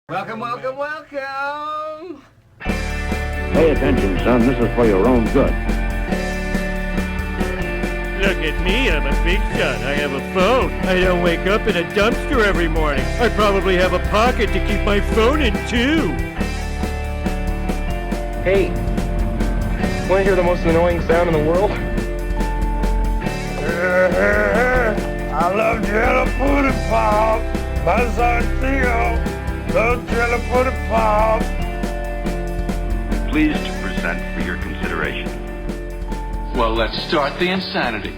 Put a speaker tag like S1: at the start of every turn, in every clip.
S1: Welcome, welcome, welcome!
S2: Pay attention, son. This is for your own good.
S3: Look at me, I'm a big shot. I have a phone. I don't wake up in a dumpster every morning. I probably have a pocket to keep my phone in, too.
S4: Hey, want to hear the most annoying sound in the world?
S5: I love jello pudding pop. My son Theo loves jello pudding pop.
S2: Pleased to present for your consideration.
S6: Well, let's start the insanity.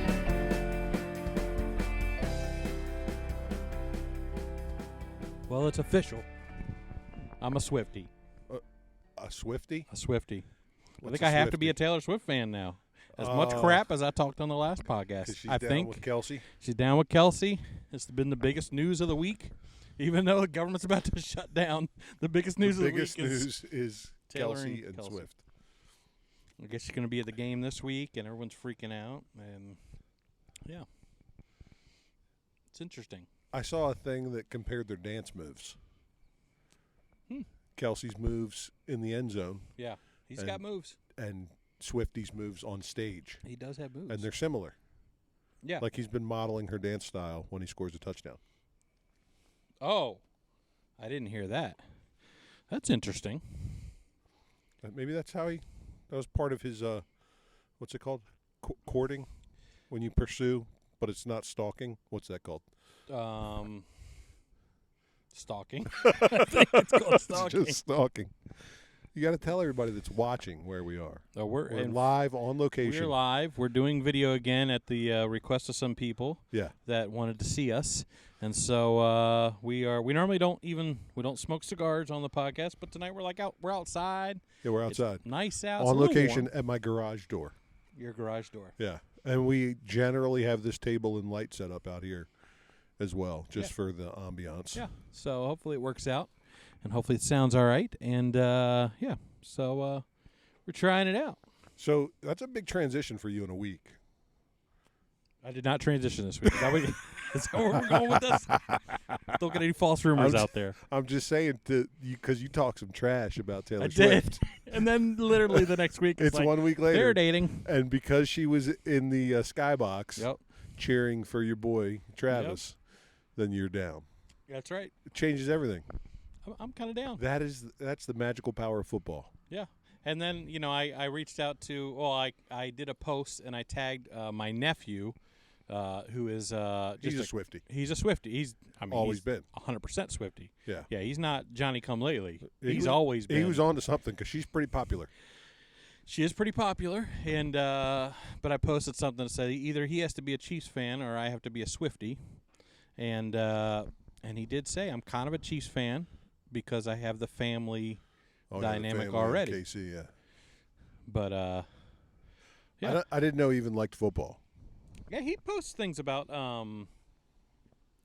S7: Well, it's official. I'm a Swiftie.
S8: A Swiftie?
S7: A Swiftie. I
S8: What's
S7: think
S8: a
S7: I have to
S8: Swiftie?
S7: be a Taylor Swift fan now. As much crap as I talked on the last podcast.
S8: She's
S7: I
S8: down
S7: think
S8: with Kelsey.
S7: she's down with Kelsey. It's been the biggest news of the week. Even though the government's about to shut down, the biggest news of the week
S8: is
S7: Taylor
S8: Kelsey and
S7: Kelsey.
S8: Swift.
S7: I guess she's going to be at the game this week, and everyone's freaking out. And, yeah. It's interesting.
S8: I saw a thing that compared their dance moves. Kelsey's moves in the end zone.
S7: Yeah. He's got moves.
S8: And Swiftie's moves on stage.
S7: He does have moves.
S8: And they're similar.
S7: Yeah.
S8: Like he's been modeling her dance style when he scores a touchdown.
S7: Oh. I didn't hear that. That's interesting.
S8: Maybe that's how that was part of his, what's it called? Courting? When you pursue, but it's not stalking. What's that called?
S7: Stalking. I think it's called stalking.
S8: It's just stalking. You got to tell everybody that's watching where we are.
S7: Oh, we're
S8: live on location.
S7: We're live. We're doing video again at the request of some people that wanted to see us. And so we normally don't smoke cigars on the podcast, but tonight we're outside.
S8: Yeah, we're outside.
S7: It's nice out.
S8: On location at my garage door.
S7: Your garage door.
S8: Yeah. And we generally have this table and light set up out here as well, just for the ambiance.
S7: Yeah. So hopefully it works out, and hopefully it sounds all right. And, so we're trying it out.
S8: So that's a big transition for you in a week.
S7: I did not transition this week. Is that where we're going with this? Don't get any false rumors out there.
S8: I'm just saying because you talk some trash about Taylor
S7: I
S8: Swift.
S7: did. And then literally the next week
S8: it's 1 week later.
S7: They're dating.
S8: And because she was in the skybox cheering for your boy Travis, then you're down.
S7: That's right.
S8: It changes everything.
S7: I'm kind of down.
S8: That's the magical power of football.
S7: Yeah. And then, I reached out to, I did a post and I tagged my nephew, who is
S8: he's a Swiftie.
S7: He's a Swiftie. He's
S8: always been
S7: 100% Swiftie.
S8: Yeah.
S7: Yeah, he's not Johnny come lately. He's always been.
S8: He was on to something because she's pretty popular.
S7: She is pretty popular, and but I posted something that said either he has to be a Chiefs fan or I have to be a Swiftie. And he did say I'm kind of a Chiefs fan because I have the family dynamic already.
S8: KC, yeah.
S7: But yeah,
S8: I didn't know he even liked football.
S7: Yeah, he posts things about the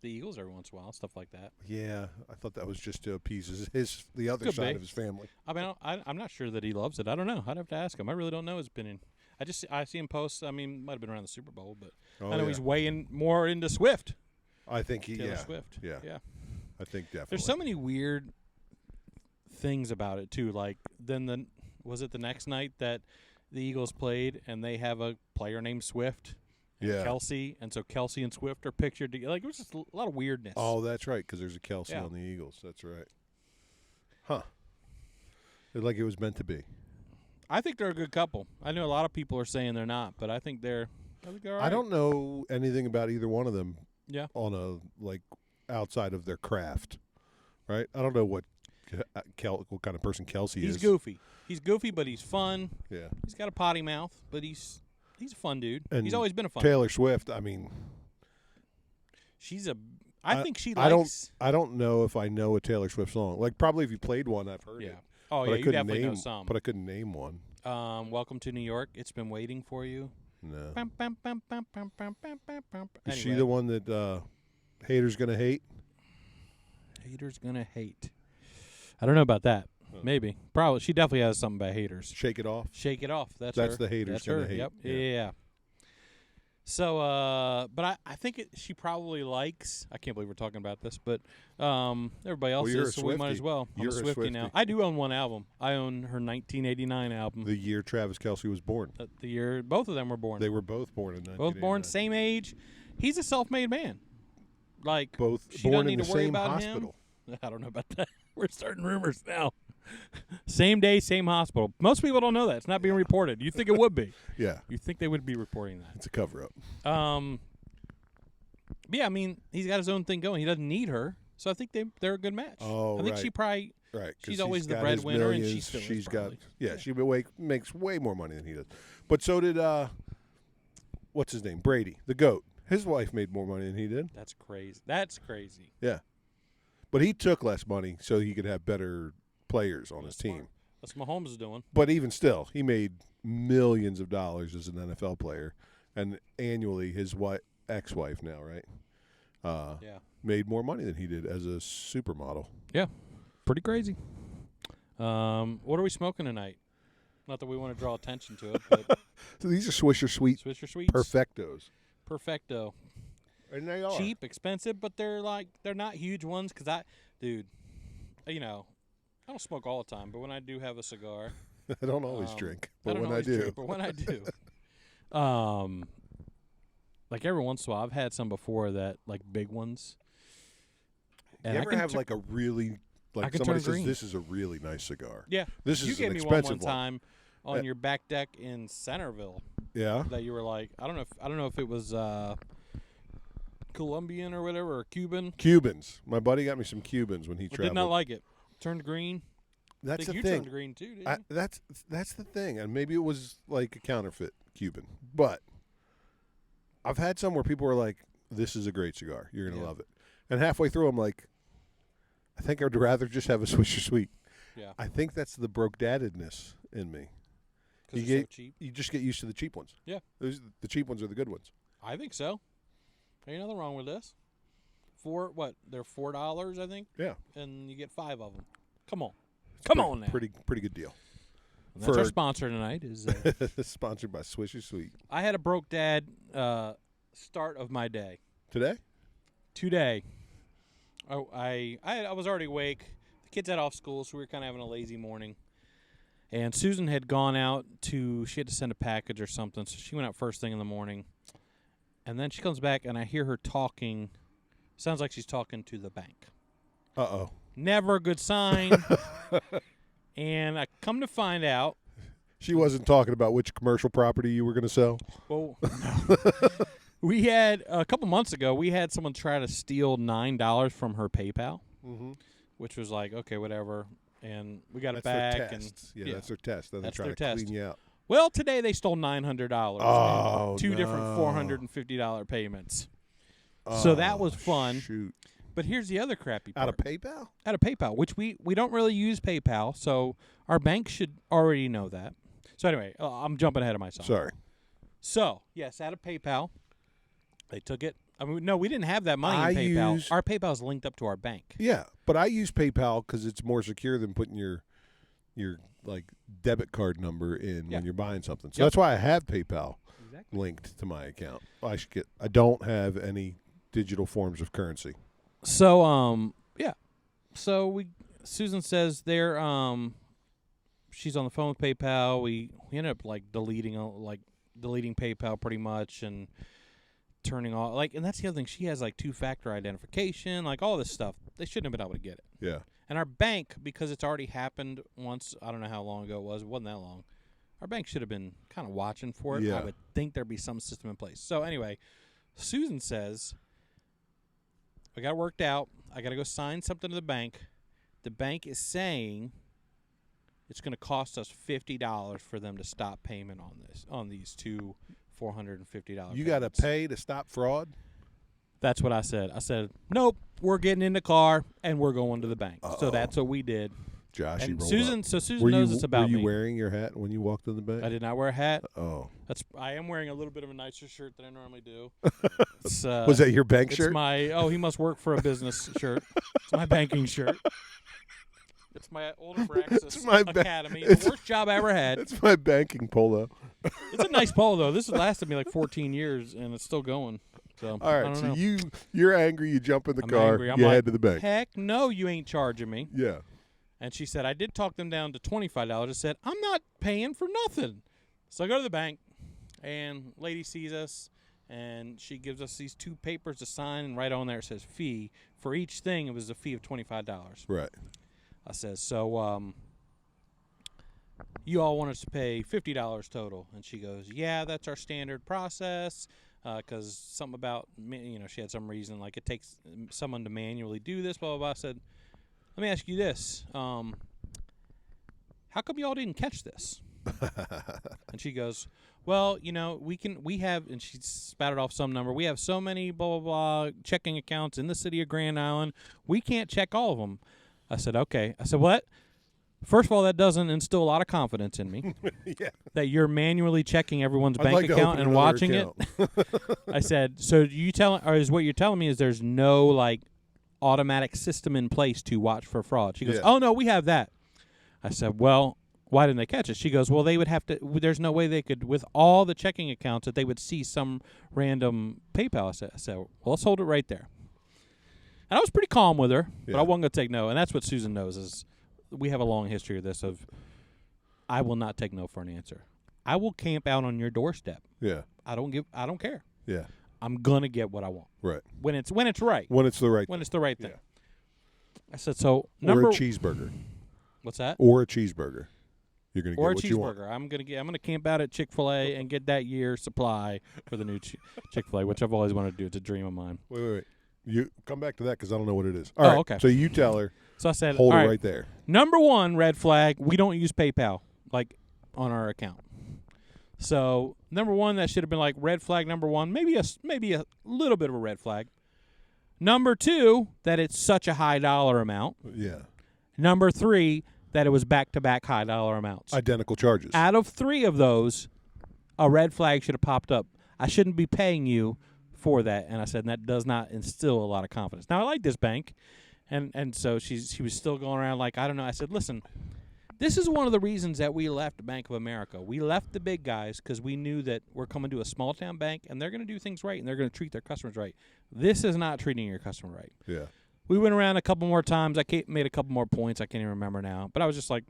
S7: Eagles every once in a while, stuff like that.
S8: Yeah, I thought that was just to appease the other
S7: Could
S8: side
S7: be.
S8: of his family.
S7: I mean, I'm not sure that he loves it. I don't know. I'd have to ask him. I really don't know his opinion. I see him post. I mean, might have been around the Super Bowl, but I know he's way more into Swift.
S8: I think
S7: Taylor Swift.
S8: Yeah. I think definitely.
S7: There's so many weird things about it too. Like then was it the next night that the Eagles played and they have a player named Swift? Kelsey, and so Kelsey and Swift are pictured together. Like, it was just a lot of weirdness.
S8: Oh, that's right, because there's a Kelsey on the Eagles. That's right. Huh. Like it was meant to be.
S7: I think they're a good couple. I know a lot of people are saying they're not, but I think they're all right.
S8: I don't know anything about either one of them.
S7: Yeah.
S8: On outside of their craft, right? I don't know what kind of person Kelsey is.
S7: He's goofy. He's goofy, but he's fun.
S8: Yeah.
S7: He's got a potty mouth, but he's a fun dude.
S8: And
S7: he's always been a fun
S8: Taylor
S7: dude.
S8: Swift, I mean,
S7: I think she likes.
S8: I don't know if I know a Taylor Swift song. Like, probably if you played one, I've heard it.
S7: Oh,
S8: but
S7: yeah, you definitely know some.
S8: But I couldn't name one.
S7: Welcome to New York. It's been waiting for you.
S8: No.
S7: Anyway.
S8: Is she the one that haters gonna hate?
S7: Haters gonna hate. I don't know about that. Maybe. Probably. She definitely has something about haters.
S8: Shake It Off.
S7: Shake It Off. That's
S8: the
S7: her.
S8: haters
S7: That's
S8: gonna
S7: her.
S8: hate.
S7: Yep.
S8: Yeah.
S7: Yeah. So, but I think she probably likes. I can't believe we're talking about this, but everybody else
S8: you're
S7: is,
S8: a
S7: so we might
S8: Swiftie.
S7: as well.
S8: You're
S7: I'm a
S8: a
S7: Swiftie now.
S8: Swiftie.
S7: I do own one album. I own her 1989 album.
S8: The year Travis Kelce was born.
S7: The year both of them were born.
S8: They were both born in 1989.
S7: both born same age. He's a self-made man. Like
S8: Both
S7: she
S8: born
S7: doesn't
S8: in
S7: need
S8: the
S7: to worry
S8: same
S7: about
S8: hospital.
S7: him. I don't know about that. We're starting rumors now. Same day, same hospital. Most people don't know that. It's not being reported. You think it would be.
S8: Yeah,
S7: You think they would be reporting that.
S8: it's a cover-up.
S7: But yeah, I mean, he's got his own thing going. He doesn't need her. So I think they're a good match.
S8: Oh,
S7: I think
S8: right.
S7: she probably
S8: Right, 'cause
S7: she's always the
S8: got his
S7: breadwinner, and
S8: millions,
S7: she still
S8: she's
S7: is
S8: got
S7: probably.
S8: she makes way more money than he does. But so did what's his name? Brady, the GOAT. His wife made more money than he did.
S7: That's crazy. That's crazy.
S8: Yeah, but he took less money so he could have better players on his team.
S7: That's what Mahomes is doing.
S8: But even still, he made millions of dollars as an NFL player, and annually his ex-wife now, right?
S7: Yeah.
S8: Made more money than he did as a supermodel.
S7: Yeah. Pretty crazy. What are we smoking tonight? Not that we want to draw attention to it, but
S8: So these are Swisher Sweet
S7: Swisher Sweets.
S8: Perfectos.
S7: Perfecto.
S8: And they are.
S7: Cheap, expensive, but they're not huge ones because I don't smoke all the time, but when I do have a cigar,
S8: I don't always drink, but
S7: don't
S8: when I
S7: always
S8: do.
S7: drink, but when I do, like every once in a while, I've had some before that, like big ones. And
S8: You
S7: I
S8: ever
S7: can
S8: have like a really, like
S7: can
S8: somebody
S7: turn
S8: says,
S7: green.
S8: this is a really nice cigar.
S7: Yeah,
S8: This
S7: you
S8: is
S7: gave
S8: an
S7: me
S8: expensive
S7: one time on your back deck in Centerville
S8: Yeah.
S7: that you were like, I don't know if it was Colombian or whatever or Cuban.
S8: Cubans. My buddy got me some Cubans when he
S7: But
S8: traveled.
S7: did not like it. Turned green. I
S8: That's
S7: think
S8: the
S7: you
S8: thing.
S7: turned green too, didn't you?
S8: That's the thing, and maybe it was like a counterfeit Cuban, but I've had some where people were like, "This is a great cigar. You're gonna love it," and halfway through, I'm like, "I think I'd rather just have a Swisher Sweet."
S7: Yeah.
S8: I think that's the broke daddedness in me.
S7: Because
S8: You
S7: they're
S8: get
S7: so cheap.
S8: you just get used to the cheap ones.
S7: Yeah.
S8: The cheap ones are the good ones.
S7: I think so. Ain't nothing wrong with this. They're $4, I think.
S8: Yeah.
S7: And you get 5 of them. Come on. Come on now.
S8: Pretty good deal.
S7: And that's our sponsor tonight. Is
S8: Sponsored by Swisher Sweet.
S7: I had a broke dad start of my day.
S8: Today?
S7: Today. Oh, I was already awake. The kids had off school, so we were kind of having a lazy morning. And Susan had gone out she had to send a package or something, so she went out first thing in the morning. And then she comes back, and I hear her talking. Sounds like she's talking to the bank.
S8: Uh-oh.
S7: Never a good sign. And I come to find out.
S8: She wasn't talking about which commercial property you were going to sell?
S7: Well, no. We had, a couple months ago, we had someone try to steal $9 from her PayPal, which was like, okay, whatever. And we got it back.
S8: Their test. Yeah, that's their test. Then
S7: That's
S8: they try
S7: their
S8: to
S7: test.
S8: clean you out.
S7: Well, today they stole $900.
S8: Oh,
S7: Two different $450 payments. So that was fun.
S8: Shoot.
S7: But here's the other crappy part.
S8: Out of PayPal?
S7: Out of PayPal, which we don't really use PayPal, so our bank should already know that. So anyway, I'm jumping ahead of myself.
S8: Sorry.
S7: So, yes, out of PayPal, they took it. I mean, no, we didn't have that money in PayPal. Our PayPal is linked up to our bank.
S8: Yeah, but I use PayPal because it's more secure than putting your like debit card number in when you're buying something. So that's why I have PayPal linked to my account. I don't have any digital forms of currency.
S7: So, So Susan says she's on the phone with PayPal. We ended up deleting PayPal pretty much and turning off and that's the other thing. She has 2-factor identification, all this stuff. They shouldn't have been able to get it.
S8: Yeah.
S7: And our bank, because it's already happened once, I don't know how long ago it was. It wasn't that long. Our bank should have been kind of watching for it.
S8: Yeah.
S7: I would think there'd be some system in place. So anyway, Susan says, I got it worked out. I got to go sign something to the bank. The bank is saying it's going to cost us $50 for them to stop payment on these two $450.
S8: You got to pay to stop fraud?
S7: That's what I said. I said, nope, we're getting in the car and we're going to the bank. So that's what we did.
S8: Josh,
S7: and
S8: rolled
S7: Susan,
S8: up.
S7: so Susan knows it's about me.
S8: Were you wearing your hat when you walked in the bank?
S7: I did not wear a hat.
S8: Oh.
S7: I am wearing a little bit of a nicer shirt than I normally do.
S8: Was that your bank shirt?
S7: He must work for a business shirt. It's my banking shirt. It's my Older Praxis Academy. The worst job I ever had.
S8: It's my banking polo.
S7: It's a nice polo, though. This has lasted me like 14 years, and it's still going. So,
S8: All right, so you're angry. You jump in the car.
S7: Angry. I'm
S8: you
S7: like,
S8: head to the bank.
S7: Heck no, you ain't charging me.
S8: Yeah.
S7: And she said, I did talk them down to $25. I said, I'm not paying for nothing. So I go to the bank, and lady sees us, and she gives us these 2 papers to sign, and right on there it says fee. For each thing, it was a fee of $25.
S8: Right.
S7: I says, so you all want us to pay $50 total. And she goes, yeah, that's our standard process, because something about, she had some reason, like it takes someone to manually do this, blah, blah, blah. I said, let me ask you this. How come y'all didn't catch this? And she goes, well, we have, and she spouted off some number. We have so many blah, blah, blah checking accounts in the city of Grand Island. We can't check all of them. I said, okay. I said, what? First of all, that doesn't instill a lot of confidence in me.
S8: Yeah.
S7: That you're manually checking everyone's bank account and watching it. I said, so is what you're telling me is there's no like automatic system in place to watch for fraud? She goes, oh no, we have that. I said, well, why didn't they catch it? She goes, well, they would have to. There's no way they could, with all the checking accounts, that they would see some random PayPal. I said, well, let's hold it right there. And I was pretty calm with her, but I wasn't going to take no. And that's what Susan knows is we have a long history of this. Of I will not take no for an answer. I will camp out on your doorstep.
S8: Yeah.
S7: I don't care.
S8: Yeah.
S7: I'm gonna get what I want.
S8: Right.
S7: When it's right.
S8: When it's the right.
S7: When it's the right thing.
S8: Yeah.
S7: I said so.
S8: Or a cheeseburger.
S7: What's that?
S8: Or a cheeseburger. You're gonna get
S7: or a
S8: what you want.
S7: cheeseburger. I'm gonna camp out at Chick-fil-A and get that year's supply for the new Chick-fil-A, which I've always wanted to do. It's a dream of mine.
S8: Wait. You come back to that because I don't know what it is. All right.
S7: Okay.
S8: So you tell her.
S7: So I said,
S8: hold
S7: all
S8: it right there.
S7: Number 1 red flag: we don't use PayPal like on our account. So number 1, that should have been like red flag number 1, maybe a little bit of a red flag. Number 2, that it's such a high dollar amount.
S8: Yeah.
S7: Number 3, that it was back-to-back high dollar amounts.
S8: Identical charges.
S7: Out of 3 of those, a red flag should have popped up. I shouldn't be paying you for that. And I said, that does not instill a lot of confidence. Now, I like this bank. And so she was still going around like, I don't know. I said, listen, this is one of the reasons that we left Bank of America. We left the big guys because we knew that we're coming to a small-town bank, and they're going to do things right, and they're going to treat their customers right. This is not treating your customer right.
S8: Yeah.
S7: We went around a couple more times. I made a couple more points. I can't even remember now. But I was just like,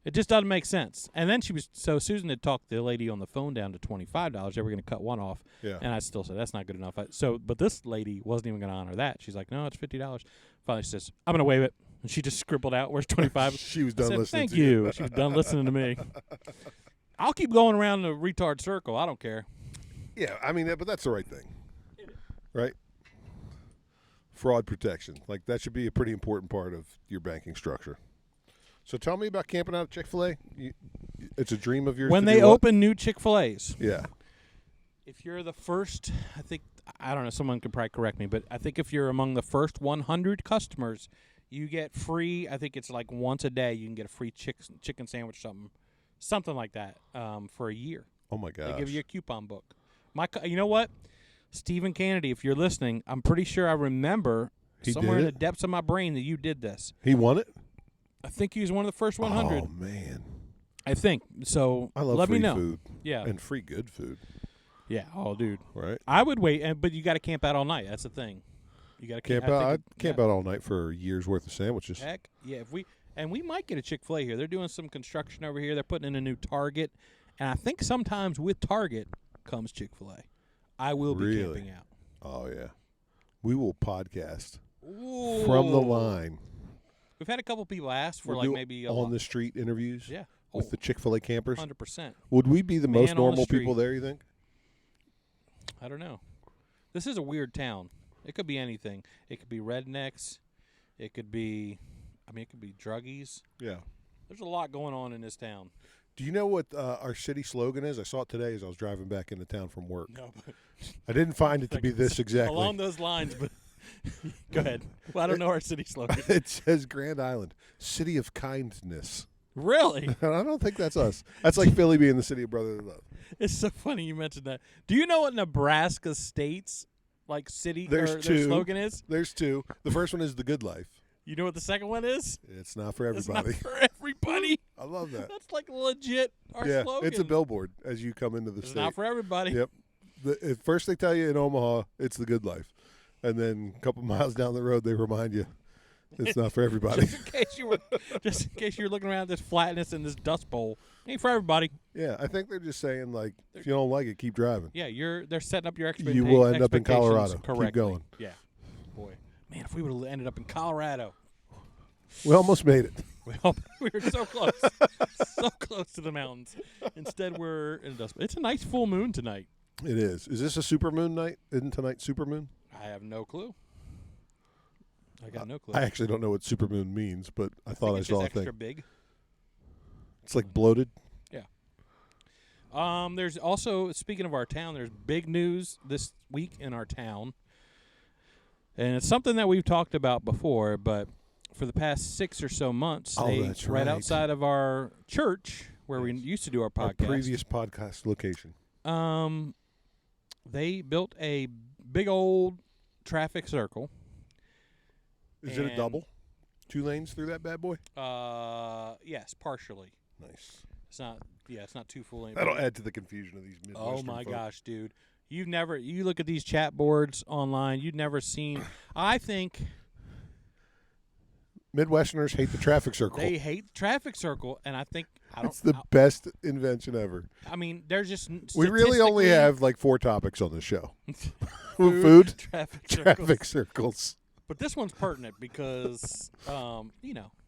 S7: it just doesn't make sense. And then Susan had talked the lady on the phone down to $25. They were going to cut one off.
S8: Yeah.
S7: And I still said, that's not good enough. But this lady wasn't even going to honor that. She's like, no, it's $50. Finally, she says, I'm going to waive it. And she just scribbled out, where's 25?
S8: She was done listening
S7: Thank
S8: to
S7: you. She was done listening to me. I'll keep going around the retard circle. I don't care.
S8: Yeah, I mean, but that's the right thing. Right? Fraud protection. Like, that should be a pretty important part of your banking structure. So tell me about camping out at Chick-fil-A. It's a dream of yours.
S7: When they open new Chick-fil-A's.
S8: Yeah.
S7: If you're the first, I don't know, someone could probably correct me, but I think if you're among the first 100 customers, you get free, I think it's like once a day, you can get a free chicken sandwich, something like that, for a year.
S8: Oh, my gosh.
S7: They give you a coupon book. You know what? Stephen Kennedy, if you're listening, I'm pretty sure I remember somewhere in the depths of my brain that you did this.
S8: He won it?
S7: I think he was one of the first 100.
S8: Oh, man.
S7: I think. So
S8: I love
S7: let
S8: free
S7: me know.
S8: food.
S7: Yeah.
S8: And free good food.
S7: Yeah. Oh, dude.
S8: Right.
S7: I would wait, but you got to camp out all night. That's the thing. You got to
S8: camp out. I'd camp out all night for a year's worth of sandwiches.
S7: Heck, yeah. We might get a Chick-fil-A here. They're doing some construction over here. They're putting in a new Target, and I think sometimes with Target comes Chick-fil-A. I will be camping out.
S8: Oh yeah, we will podcast
S7: Ooh.
S8: from the line.
S7: We've had a couple people ask for maybe
S8: on the street interviews.
S7: Yeah.
S8: With the Chick-fil-A campers.
S7: 100%.
S8: Would we be the most normal people there? You think?
S7: I don't know. This is a weird town. It could be anything. It could be rednecks. It could be, it could be druggies.
S8: Yeah.
S7: There's a lot going on in this town.
S8: Do you know what our city slogan is? I saw it today as I was driving back into town from work.
S7: No, but
S8: I didn't find it to be this exactly.
S7: Along those lines, but go ahead. Well, I don't know our city slogan.
S8: It says Grand Island, City of Kindness.
S7: Really?
S8: I don't think that's us. That's like Philly being the city of brotherly love.
S7: It's so funny you mentioned that. Do you know what Nebraska State's city
S8: their
S7: slogan is?
S8: There's 2. The first one is The Good Life.
S7: You know what the second one is?
S8: It's not for everybody.
S7: It's not for everybody. everybody.
S8: I love that.
S7: That's like legit our
S8: Yeah,
S7: slogan.
S8: it's a billboard as you come into the
S7: It's
S8: state.
S7: not for everybody.
S8: Yep. At first they tell you in Omaha it's the good life, and then a couple miles down the road they remind you it's not for everybody.
S7: Just in case you were looking around at this flatness and this dust bowl, ain't for everybody.
S8: Yeah, I think they're just saying like, if you don't like it, keep driving.
S7: Yeah, they're setting up your expectations.
S8: You will end up in Colorado.
S7: Correctly.
S8: Keep going.
S7: Yeah, boy, man, if we would have ended up in Colorado,
S8: We almost made it.
S7: well, we were so close, so close to the mountains. Instead, we're in dust. It's a nice full moon tonight.
S8: It is. Is this a supermoon night? Isn't tonight supermoon?
S7: I have no clue. I got no clue.
S8: I actually don't know what supermoon means, but I thought
S7: think
S8: I
S7: it's
S8: saw
S7: just
S8: a thing.
S7: extra big.
S8: It's like bloated.
S7: Yeah. There's also, speaking of our town, there's big news this week in our town. And it's something that we've talked about before, but for the past 6 or so months,
S8: that's right.
S7: outside of our church where we used to do our podcast.
S8: Our previous podcast location.
S7: They built a big old traffic circle.
S8: Is it a double? 2 lanes through that bad boy?
S7: Yes, partially.
S8: Nice.
S7: It's not too full.
S8: That'll add to the confusion of these Midwestern
S7: Oh my
S8: folk.
S7: gosh, dude. You look at these chat boards online, you've never seen, I think
S8: Midwesterners hate the traffic circle.
S7: they hate the traffic circle, and I think,
S8: It's the best invention ever.
S7: I mean, there's just
S8: We really only
S7: statistically-
S8: have like 4 topics on the show. Food,
S7: traffic circles.
S8: circles.
S7: But this one's pertinent because,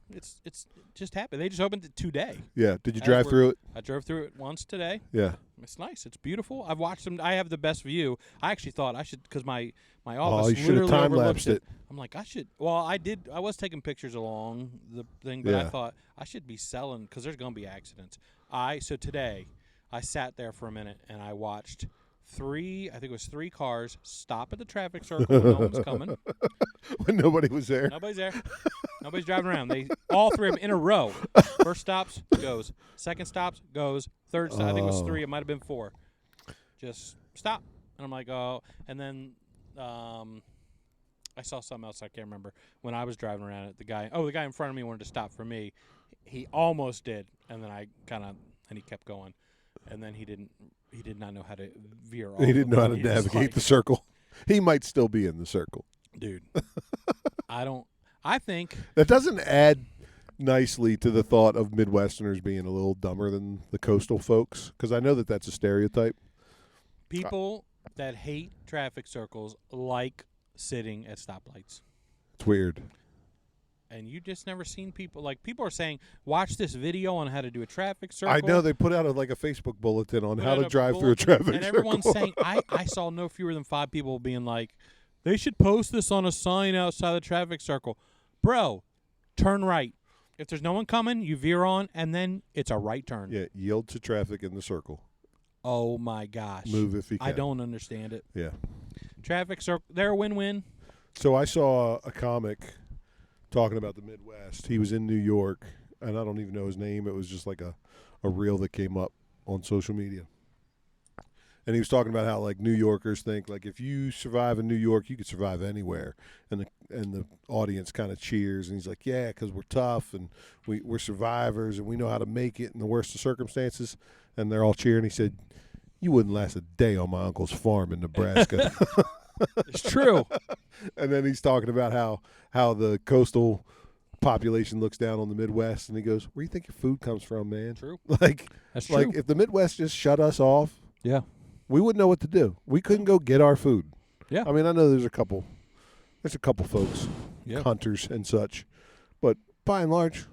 S7: it's just happened. They just opened it today.
S8: Yeah. Did you
S7: As
S8: drive
S7: we're-
S8: through it?
S7: I drove through it once today.
S8: Yeah.
S7: It's nice. It's beautiful. I've watched them. I have the best view. I actually thought I should, because my
S8: Oh,
S7: office
S8: you should have
S7: literally
S8: time-lapsed
S7: overlooks
S8: it.
S7: I'm like, I should. Well, I did. I was taking pictures along the thing, but I
S8: Yeah.
S7: thought I should be selling because there's going to be accidents. So today, I sat there for a minute and I watched 3 cars stop at the traffic circle when no one's coming.
S8: When nobody was there.
S7: Nobody's there. Nobody's driving around. All 3 of them in a row. First stops, goes. Second stops, goes. Third stop, I think it was 3. It might have been 4. Just stop. And I'm like, oh. And then I saw something else I can't remember. When I was driving around it, the guy in front of me wanted to stop for me. He almost did. And then he kept going. And then he did not know how to veer off.
S8: He didn't know how to
S7: He was
S8: navigate
S7: like,
S8: the circle. He might still be in the circle.
S7: Dude. I think
S8: That doesn't add nicely to the thought of Midwesterners being a little dumber than the coastal folks, because I know that that's a stereotype.
S7: people that hate traffic circles like sitting at stoplights.
S8: It's weird.
S7: And you just never seen people are saying, watch this video on how to do a traffic circle.
S8: I know they put out a Facebook bulletin on
S7: Put
S8: how
S7: out
S8: to
S7: a
S8: drive through a
S7: bulletin,
S8: traffic
S7: and
S8: circle.
S7: everyone's saying, I saw no fewer than 5 people being like, they should post this on a sign outside the traffic circle. Bro, turn right. If there's no one coming, you veer on, and then it's a right turn.
S8: Yeah, yield to traffic in the circle.
S7: Oh, my gosh.
S8: Move if you can.
S7: I don't understand it.
S8: Yeah.
S7: Traffic circle, they're a win-win.
S8: So I saw a comic talking about the Midwest. He was in New York, and I don't even know his name. It was just like a reel that came up on social media. And he was talking about how, like, New Yorkers think, like, if you survive in New York, you could survive anywhere. And the audience kind of cheers. And he's like, yeah, because we're tough, and we're survivors, and we know how to make it in the worst of circumstances. And they're all cheering. He said, you wouldn't last a day on my uncle's farm in Nebraska.
S7: It's true.
S8: And then he's talking about how the coastal population looks down on the Midwest, and he goes, where do you think your food comes from, man?
S7: True.
S8: Like,
S7: That's
S8: like
S7: true.
S8: if the Midwest just shut us off,
S7: Yeah.
S8: we wouldn't know what to do. We couldn't go get our food.
S7: Yeah.
S8: I mean, I know there's a couple folks,
S7: Yeah.
S8: hunters and such, but by and large,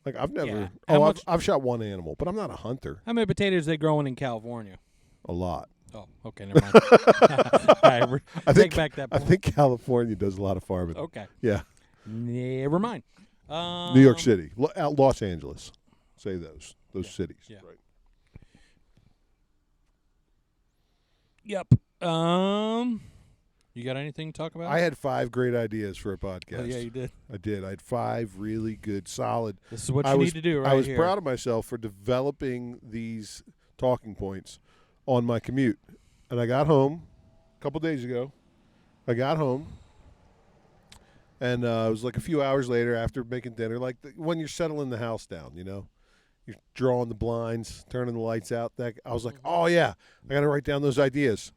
S8: like I've never.
S7: Yeah.
S8: I've shot one animal, but I'm not a hunter.
S7: How many potatoes they growing in California?
S8: A lot.
S7: Oh, okay, never mind. All right, take back that
S8: I
S7: point.
S8: think California does a lot of farming.
S7: Okay.
S8: Yeah.
S7: Never mind.
S8: New York City, Los Angeles, say those cities.
S7: Yeah.
S8: Right.
S7: Yep. You got anything to talk about?
S8: I had 5 great ideas for a podcast.
S7: Oh, yeah, you did.
S8: I did. I had 5 really good, solid.
S7: This is what you need to do right
S8: I was
S7: here.
S8: proud of myself for developing these talking points on my commute. And I got home a couple days ago. I got home, And it was like a few hours later after making dinner, like when you're settling the house down, You're drawing the blinds, turning the lights out. I was like, oh, yeah, I got to write down those ideas.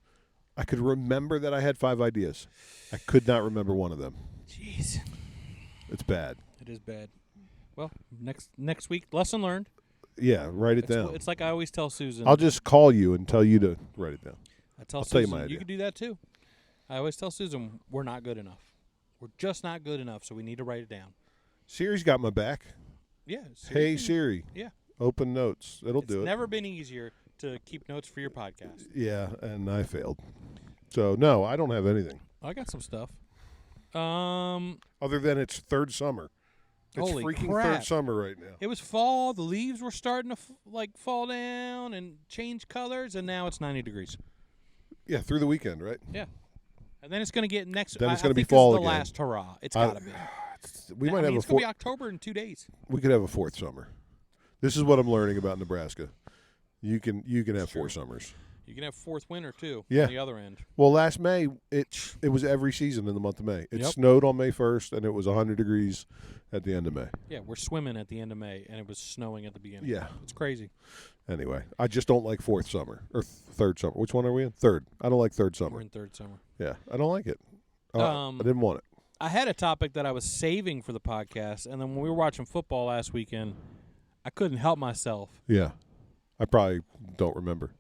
S8: I could remember that I had 5 ideas. I could not remember one of them.
S7: Jeez.
S8: It's bad.
S7: It is bad. Well, next week, lesson learned.
S8: Yeah, write it down.
S7: It's like I always tell Susan.
S8: I'll just call you and tell you to write it down.
S7: I'll
S8: tell
S7: Susan,
S8: you my idea.
S7: You can do that too. I always tell Susan, we're not good enough. We're just not good enough, so we need to write it down.
S8: Siri's got my back.
S7: Yeah.
S8: Hey, Siri.
S7: Yeah.
S8: Open notes. It'll do it.
S7: It's never been easier to keep notes for your podcast.
S8: Yeah, and I failed. So, no, I don't have anything.
S7: I got some stuff.
S8: Other than it's third summer. It's
S7: Holy
S8: freaking
S7: crap.
S8: third summer right now.
S7: It was fall. The leaves were starting to fall down and change colors, and now it's 90 degrees.
S8: Yeah, through the weekend, right?
S7: Yeah. And then it's going to get next.
S8: Then it's
S7: going to
S8: be fall
S7: the
S8: again.
S7: last hurrah. It's got to be.
S8: We might have
S7: it's going to be October in 2 days.
S8: We could have a fourth summer. This is what I'm learning about Nebraska. You can have 4 summers.
S7: You can have fourth winter too.
S8: Yeah.
S7: On the other end.
S8: Well, last May it was every season in the month of May. It snowed on May 1st, and it was 100 degrees at the end of May.
S7: Yeah, we're swimming at the end of May, and it was snowing at the beginning.
S8: Yeah,
S7: it's crazy.
S8: Anyway, I just don't like fourth summer or third summer. Which one are we in? Third. I don't like third summer.
S7: We're in third summer.
S8: Yeah, I don't like it. I didn't want it.
S7: I had a topic that I was saving for the podcast, and then when we were watching football last weekend, I couldn't help myself.
S8: Yeah, I probably don't remember.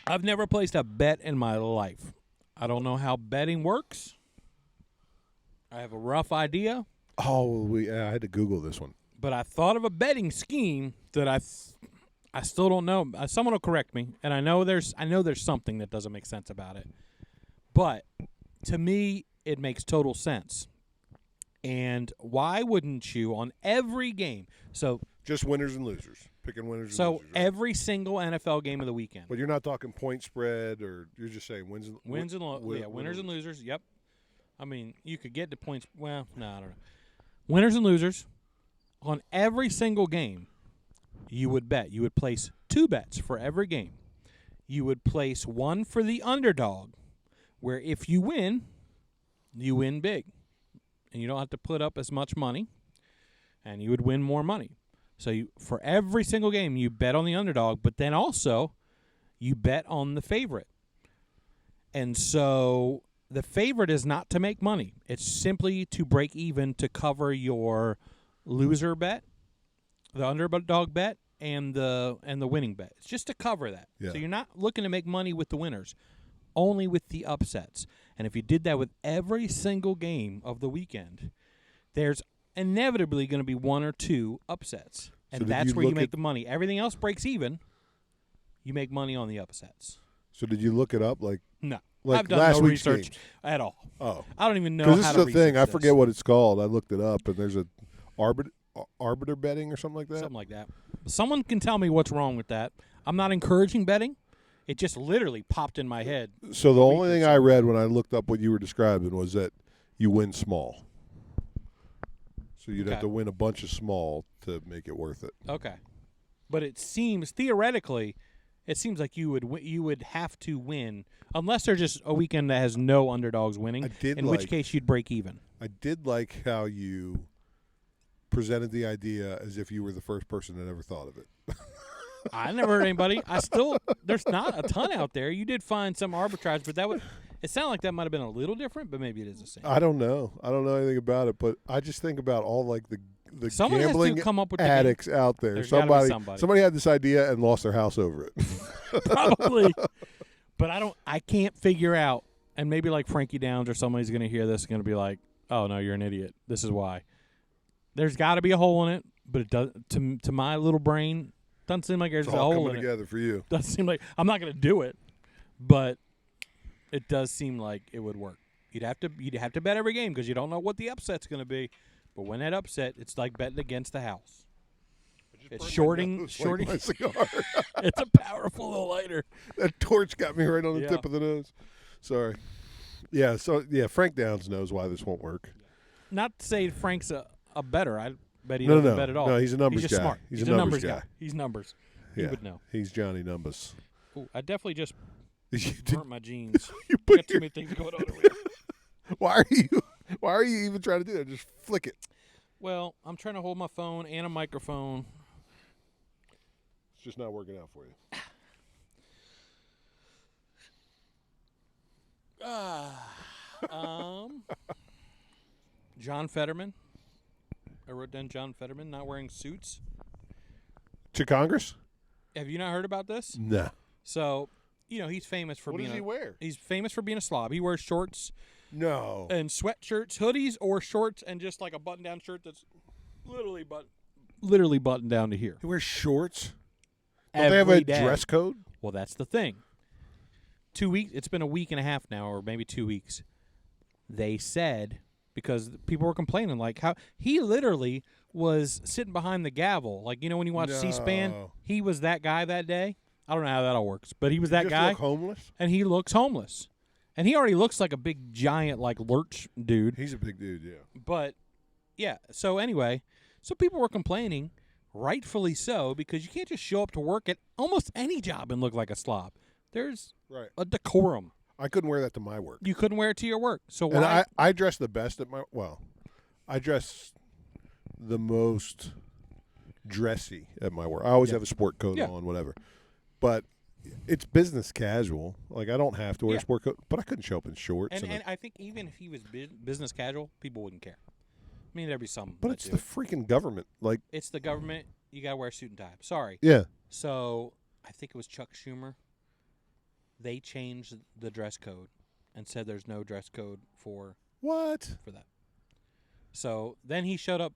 S7: I've never placed a bet in my life. I don't know how betting works. I have a rough idea.
S8: Oh, I had to Google this one.
S7: But I thought of a betting scheme that I still don't know. Someone will correct me, and I know there's something that doesn't make sense about it. But to me, it makes total sense. And why wouldn't you on every game? So
S8: just winners and losers. Picking winners and losers.
S7: So every single NFL game of the weekend.
S8: But you're not talking point spread, or you're just saying winners and
S7: losers. Yep. I mean, you could get to points. Well, no, I don't know. Winners and losers on every single game. You would bet. You would place 2 bets for every game. You would place one for the underdog, where if you win big, and you don't have to put up as much money, and you would win more money. So for every single game, you bet on the underdog, but then also you bet on the favorite. And so the favorite is not to make money. It's simply to break even to cover your loser bet, the underdog bet, and the winning bet. It's just to cover that.
S8: Yeah.
S7: So you're not looking to make money with the winners, only with the upsets. And if you did that with every single game of the weekend, there's inevitably going to be 1 or 2 upsets, and that's where you make the money. Everything else breaks even. You make money on the upsets.
S8: So did you look it up?
S7: No,
S8: like
S7: I've done
S8: last
S7: no
S8: week's
S7: research
S8: games?
S7: at all.
S8: Oh,
S7: I don't even know
S8: because
S7: how
S8: this
S7: to
S8: is the thing. I
S7: research
S8: forget
S7: this.
S8: what it's called. I looked it up, and there's a arbiter betting or something like that.
S7: Something like that. Someone can tell me what's wrong with that. I'm not encouraging betting. It just literally popped in my head.
S8: So the only thing I read when I looked up what you were describing was that you win small. So you'd have to win a bunch of small to make it worth it.
S7: Okay. But it seems, theoretically, it seems like you would have to win, unless there's just a weekend that has no underdogs winning, which case you'd break even.
S8: I did like how you presented the idea as if you were the first person that ever thought of it.
S7: I never heard anybody. There's not a ton out there. You did find some arbitrage, but it sounded like that might have been a little different, but maybe it is the same.
S8: I don't know. I don't know anything about it, but I just think about all like the
S7: Someone
S8: gambling
S7: has to come up with
S8: addicts out there.
S7: There's gotta be somebody.
S8: Somebody had this idea and lost their house over it.
S7: Probably. But I can't figure out, and maybe like Frankie Downs or somebody's going to hear this, going to be like, oh, no, you're an idiot. This is why. There's got to be a hole in it, but it does, to my little brain, doesn't seem like there's a hole in it.
S8: It's all coming together for you.
S7: Doesn't seem like, I'm not going to do it, but it does seem like it would work. You'd have to bet every game because you don't know what the upset's going to be. But when that upset, it's like betting against the house. It's shorting.
S8: Like my cigar.
S7: It's a powerful little lighter.
S8: That torch got me right on the tip of the nose. Sorry. Yeah. So Frank Downs knows why this won't work.
S7: Not to say Frank's a better. I bet he doesn't bet at all.
S8: No, he's a numbers
S7: guy.
S8: Smart.
S7: He's a numbers guy. He's numbers. He would know.
S8: He's Johnny Numbers.
S7: Ooh, I definitely just burnt my jeans.
S8: You
S7: got too many things going on over here.
S8: Why are you? Why are you even trying to do that? Just flick it.
S7: Well, I'm trying to hold my phone and a microphone.
S8: It's just not working out for you.
S7: John Fetterman. I wrote down John Fetterman not wearing suits.
S8: To Congress?
S7: Have you not heard about this?
S8: No.
S7: So, he's famous for
S8: What
S7: being
S8: does he wear?
S7: He's famous for being a slob. He wears shorts
S8: No.
S7: and sweatshirts, hoodies, or shorts and just like a button-down shirt that's literally buttoned down to here.
S8: He wears shorts? Don't they have a dress code?
S7: Well, that's the thing. 2 weeks. It's been a week and a half now, or maybe 2 weeks. They said, because people were complaining, like how he literally was sitting behind the gavel. Like, when you watch C-SPAN, he was that guy that day. I don't know how that all works, but he was that guy.
S8: Look homeless?
S7: And he looks homeless. And he already looks like a big, giant, like, lurch dude.
S8: He's a big dude, yeah.
S7: But, yeah. So, anyway, people were complaining, rightfully so, because you can't just show up to work at almost any job and look like a slob. There's a decorum.
S8: I couldn't wear that to my work.
S7: You couldn't wear it to your work. So why?
S8: And I dress the best at my – well, I dress the most dressy at my work. I always have a sport coat on, whatever. But it's business casual. Like, I don't have to wear a sport coat, but I couldn't show up in shorts.
S7: And I think even if he was business casual, people wouldn't care. I mean, there'd be some.
S8: But it's the freaking government. Like,
S7: it's the government. You got to wear a suit and tie. Sorry.
S8: Yeah.
S7: So I think it was Chuck Schumer. They changed the dress code and said there's no dress code for that. So then he showed up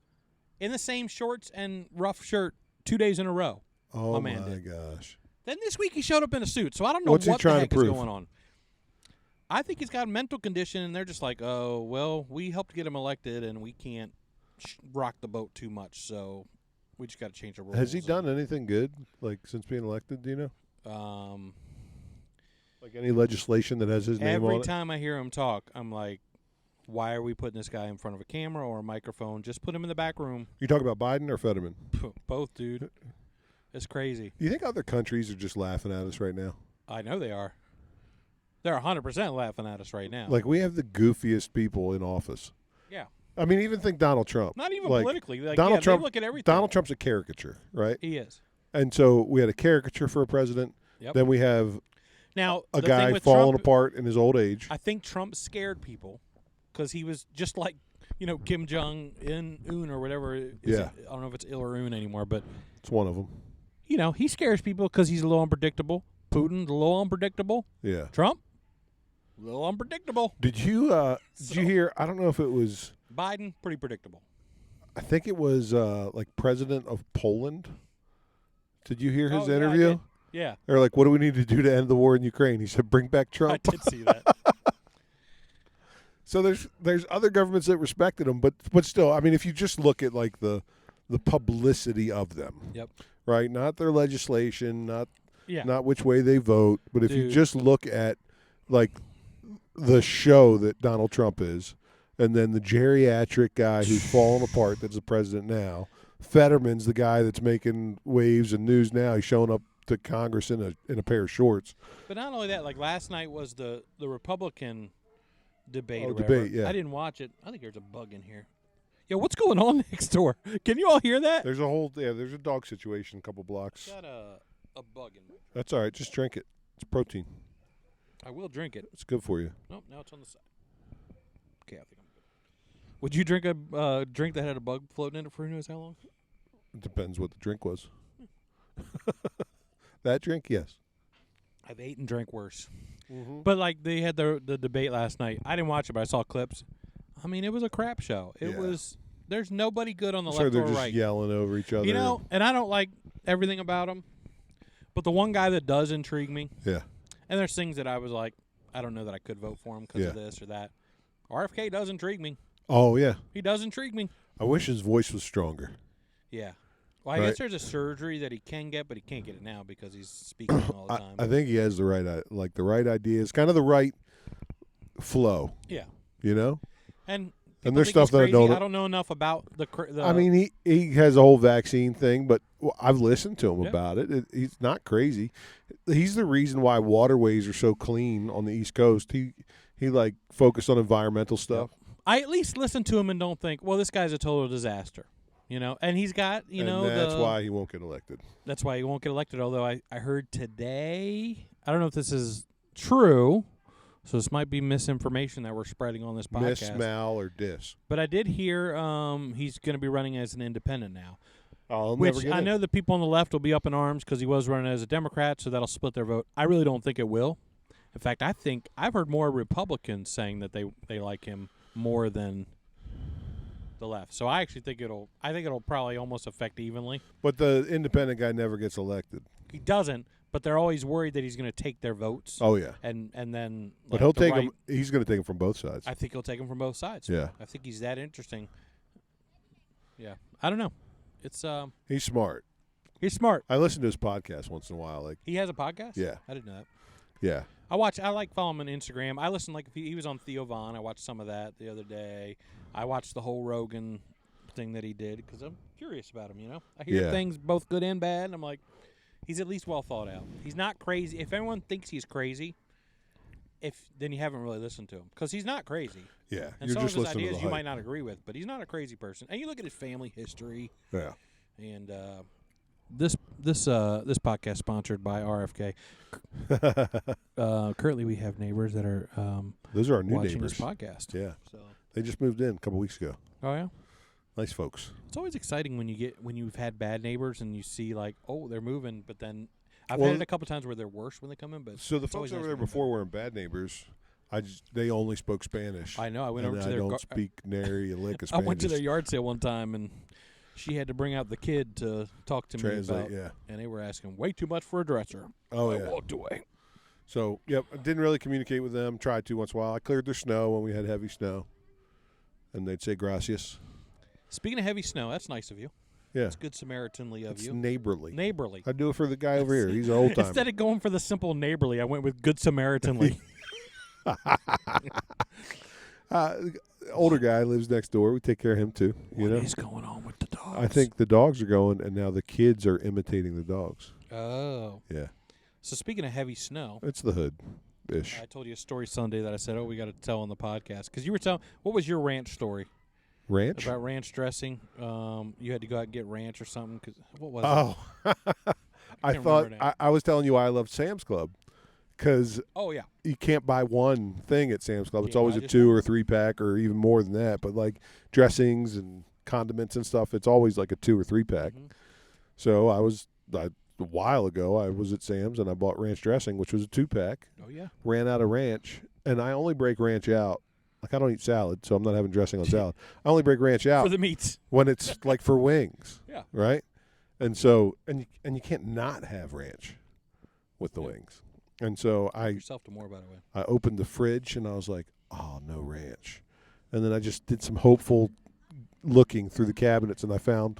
S7: in the same shorts and rough shirt 2 days in a row.
S8: Oh, my gosh.
S7: Then this week he showed up in a suit. So I don't know
S8: what
S7: the heck is
S8: prove?
S7: going on. I think he's got a mental condition, and they're just like, oh, well, we helped get him elected, and we can't rock the boat too much, so we just got to change the rules.
S8: Has he done anything good, like, since being elected, do you know? Like any legislation that has his name on it?
S7: Every time I hear him talk, I'm like, why are we putting this guy in front of a camera or a microphone? Just put him in the back room.
S8: You talking about Biden or Fetterman?
S7: Both, dude. It's crazy.
S8: Do you think other countries are just laughing at us right now?
S7: I know they are. They're 100% laughing at us right now.
S8: Like, we have the goofiest people in office.
S7: Yeah.
S8: I mean, even think Donald Trump.
S7: Not even politically. Like,
S8: Donald Trump,
S7: they look at everything.
S8: Donald Trump's a caricature, right?
S7: He is.
S8: And so we had a caricature for a president.
S7: Yep.
S8: Then we have a guy falling apart in his old age.
S7: I think Trump scared people because he was just like, Kim Jong-un or whatever. I don't know if it's Il or Un anymore, but
S8: it's one of them.
S7: He scares people because he's a little unpredictable. Putin's a little unpredictable.
S8: Yeah.
S7: Trump, a little unpredictable.
S8: Did you hear? I don't know if it was
S7: Biden. Pretty predictable.
S8: I think it was like president of Poland. Did you hear his
S7: Yeah,
S8: interview?
S7: I did. Yeah.
S8: They're like, "What do we need to do to end the war in Ukraine?" He said, "Bring back Trump."
S7: I did see that.
S8: So there's other governments that respected him, but still, I mean, if you just look at like the publicity of them,
S7: Yep.
S8: right? Not their legislation, not
S7: Yeah.
S8: which way they vote, but if you just look at like the show that Donald Trump is, and then the geriatric guy who's falling apart that's the president now. Fetterman's the guy that's making waves and news now. He's showing up to Congress in a pair of shorts.
S7: But not only that, like last night was the Republican debate.
S8: Oh, debate, yeah.
S7: I didn't watch it. I think there's a bug in here. Yo, what's going on next door? Can you all hear that?
S8: There's a dog situation a couple blocks.
S7: Got a bug in there.
S8: That's all right. Just drink it. It's protein.
S7: I will drink it.
S8: It's good for you.
S7: Nope, now it's on the side. Okay, I think I'm good. Would you drink a drink that had a bug floating in it for who knows how long?
S8: It depends what the drink was. That drink, yes.
S7: I've ate and drank worse.
S8: Mm-hmm.
S7: But like they had the debate last night. I didn't watch it, but I saw clips. I mean, it was a crap show. It was. There's nobody good on the left
S8: they're
S7: or
S8: just
S7: right.
S8: yelling over each other.
S7: And I don't like everything about them. But the one guy that does intrigue me.
S8: Yeah.
S7: And there's things that I was like, I don't know that I could vote for him because of this or that. RFK does intrigue me.
S8: Oh, yeah.
S7: He does intrigue me.
S8: I wish his voice was stronger.
S7: Yeah. Well, I guess there's a surgery that he can get, but he can't get it now because he's speaking all the time.
S8: I think he has the right ideas, kind of the right flow.
S7: Yeah.
S8: You know?
S7: And
S8: there's stuff that I
S7: don't know enough about the
S8: I mean, he has a whole vaccine thing, but I've listened to him about it. He's not crazy. He's the reason why waterways are so clean on the East Coast. He like focused on environmental stuff.
S7: I at least listen to him and don't think, well, this guy's a total disaster. And he's got,
S8: that's why he won't get elected.
S7: That's why he won't get elected, although I heard today, I don't know if this is true, so this might be misinformation that we're spreading on this podcast.
S8: Miss, mal, or dis.
S7: But I did hear he's going to be running as an independent now.
S8: Oh,
S7: which I know the people on the left will be up in arms because he was running as a Democrat, so that'll split their vote. I really don't think it will. In fact, I've heard more Republicans saying that they like him more than the left. So I actually think it'll probably almost affect evenly.
S8: But the independent guy never gets elected.
S7: He doesn't, but they're always worried that he's going to take their votes.
S8: Oh yeah.
S7: And then
S8: but he'll take them. He's going to take them from both sides.
S7: I think he'll take them from both sides.
S8: Yeah.
S7: I think he's that interesting. Yeah. I don't know. It's
S8: he's smart.
S7: He's smart.
S8: I listen to his podcast once in a while. Like
S7: he has a podcast?
S8: Yeah.
S7: I didn't know that.
S8: Yeah.
S7: I like following him on Instagram. I listen if he was on Theo Von. I watched some of that the other day. I watched the whole Rogan thing that he did because I'm curious about him, I hear things both good and bad, and I'm like, he's at least well thought out. He's not crazy. If everyone thinks he's crazy, then you haven't really listened to him because he's not crazy.
S8: Yeah.
S7: And some of his ideas you might not agree with, but he's not a crazy person. And you look at his family history.
S8: Yeah.
S7: And this podcast sponsored by RFK. Currently, we have neighbors that are
S8: those are our new
S7: watching
S8: neighbors.
S7: This podcast.
S8: Yeah.
S7: So
S8: they just moved in a couple weeks ago.
S7: Oh yeah.
S8: Nice folks.
S7: It's always exciting when you've had bad neighbors and you see like, oh, they're moving, but then I've had it a couple times where they're worse when they come in. But
S8: so the folks over there before weren't bad neighbors. They only spoke Spanish.
S7: I know. I went over to their.
S8: I don't speak nary a lick of
S7: I
S8: Spanish.
S7: went to their yard sale one time and she had to bring out the kid to talk to me about.
S8: Yeah.
S7: And they were asking way too much for a dresser.
S8: Oh
S7: I
S8: yeah.
S7: walked away.
S8: So yep, I didn't really communicate with them. Tried to once in a while. I cleared their snow when we had heavy snow, and they'd say gracias.
S7: Speaking of heavy snow, that's nice of you.
S8: Yeah.
S7: It's good Samaritanly of
S8: it's
S7: you.
S8: Neighborly.
S7: Neighborly.
S8: I'd do it for the guy over here. He's an old timer.
S7: Instead of going for the simple neighborly, I went with good Samaritanly.
S8: Older guy lives next door. We take care of him too. What
S7: is going on with the dogs?
S8: I think the dogs are going, and now the kids are imitating the dogs.
S7: Oh.
S8: Yeah.
S7: So speaking of heavy snow.
S8: It's the hood-ish.
S7: I told you a story Sunday that I said, we got to tell on the podcast. Because you were telling, what was your ranch story?
S8: Ranch?
S7: About ranch dressing. You had to go out and get ranch or something. What was
S8: it? I thought I was telling you I loved Sam's Club because you can't buy one thing at Sam's Club. It's always a 2 or 3 pack or even more than that. But like dressings and condiments and stuff, it's always like a 2 or 3 pack. Mm-hmm. So a while ago I was at Sam's and I bought ranch dressing, which was a 2 pack.
S7: Oh yeah.
S8: Ran out of ranch, and I only break ranch out. Like I don't eat salad, so I'm not having dressing on salad. I only break ranch out
S7: for the meats
S8: when it's like for wings.
S7: Yeah.
S8: Right. And so and you can't not have ranch with the wings. And so
S7: yourself to more, by the way.
S8: I opened the fridge and I was like, oh, no ranch. And then I just did some hopeful looking through the cabinets and I found,